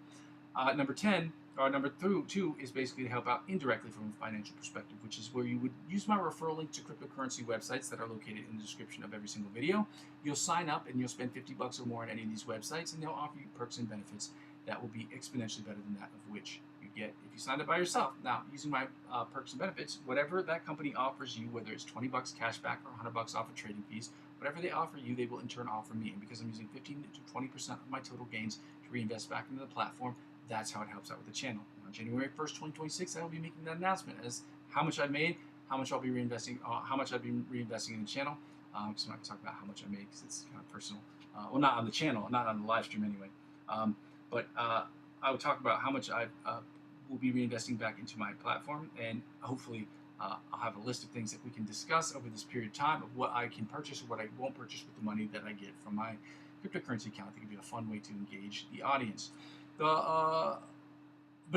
Two is basically to help out indirectly from a financial perspective, which is where you would use my referral link to cryptocurrency websites that are located in the description of every single video. You'll sign up and you'll spend $50 or more on any of these websites, and they'll offer you perks and benefits that will be exponentially better than that of which you get if you sign up by yourself. Now, using my perks and benefits, whatever that company offers you, whether it's $20 cash back or $100 off of trading fees, whatever they offer you, they will in turn offer me. And because I'm using 15 to 20% of my total gains to reinvest back into the platform, that's how it helps out with the channel. On January 1st, 2026, I will be making that announcement as how much I made, how much I'll be reinvesting, how much I've been reinvesting in the channel. Because I'm not going to talk about how much I made because it's kind of personal. Well, not on the channel, not on the live stream anyway. But I will talk about how much I will be reinvesting back into my platform, and hopefully I'll have a list of things that we can discuss over this period of time of what I can purchase or what I won't purchase with the money that I get from my cryptocurrency account. I think it'd be a fun way to engage the audience. But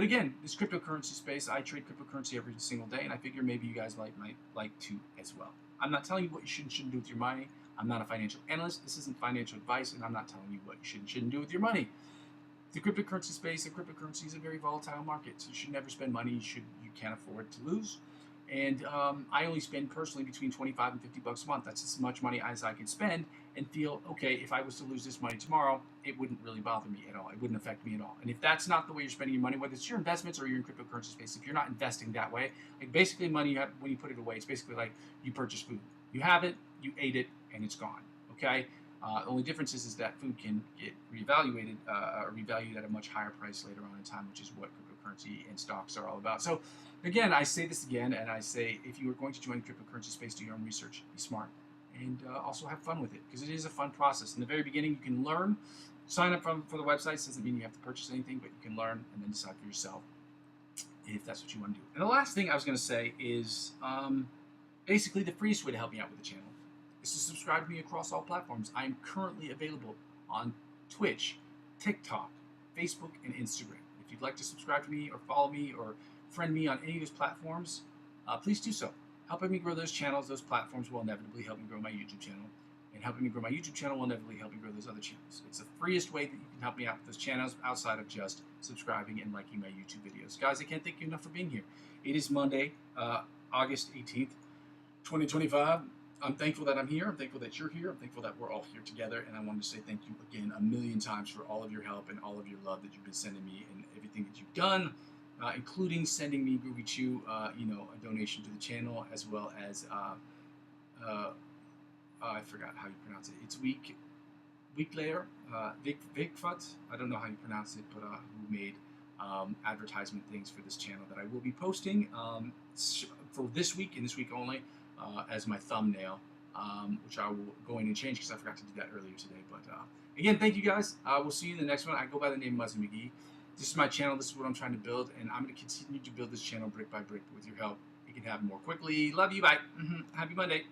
again, this cryptocurrency space, I trade cryptocurrency every single day, and I figure maybe you guys might like to as well. I'm not telling you what you should and shouldn't do with your money. I'm not a financial analyst. This isn't financial advice, and I'm not telling you what you should and shouldn't do with your money. The cryptocurrency space, and cryptocurrency is a very volatile market, so you should never spend money you can't afford to lose. And I only spend personally between 25 and 50 bucks a month. That's as much money as I can spend and feel, okay, if I was to lose this money tomorrow, it wouldn't really bother me at all. It wouldn't affect me at all. And if that's not the way you're spending your money, whether it's your investments or you're in cryptocurrency space, if you're not investing that way, like basically money you have, when you put it away, it's basically like you purchase food. You have it, you ate it, and it's gone, okay? The only difference is that food can get reevaluated or revalued at a much higher price later on in time, which is what cryptocurrency and stocks are all about. So again, I say this again, and I say if you are going to join the cryptocurrency space, do your own research, be smart, and also have fun with it, because it is a fun process. In the very beginning, you can learn. Sign up for the websites doesn't mean you have to purchase anything, but you can learn and then decide for yourself if that's what you want to do. And the last thing I was going to say is basically the freest way to help me out with the channel is to subscribe to me across all platforms. I am currently available on Twitch, TikTok, Facebook, and Instagram. If you'd like to subscribe to me or follow me or friend me on any of those platforms, please do so. Helping me grow those channels, those platforms will inevitably help me grow my YouTube channel. And helping me grow my YouTube channel will inevitably help me grow those other channels. It's the freest way that you can help me out with those channels outside of just subscribing and liking my YouTube videos. Guys, I can't thank you enough for being here. It is Monday, August 18th, 2025. I'm thankful that I'm here. I'm thankful that you're here. I'm thankful that we're all here together. And I want to say thank you again a million times for all of your help and all of your love that you've been sending me and everything that you've done, including sending me Groovy Chew, a donation to the channel, as well as I forgot how you pronounce it. It's Weeklayer, Vikfut. I don't know how you pronounce it, but who made advertisement things for this channel that I will be posting for this week and this week only as my thumbnail, which I will go in and change because I forgot to do that earlier today. But again, thank you guys. We'll see you in the next one. I go by the name Muzzy McGee. This is my channel. This is what I'm trying to build, and I'm going to continue to build this channel brick by brick with your help. You can have more quickly. Love you. Bye. Happy Monday.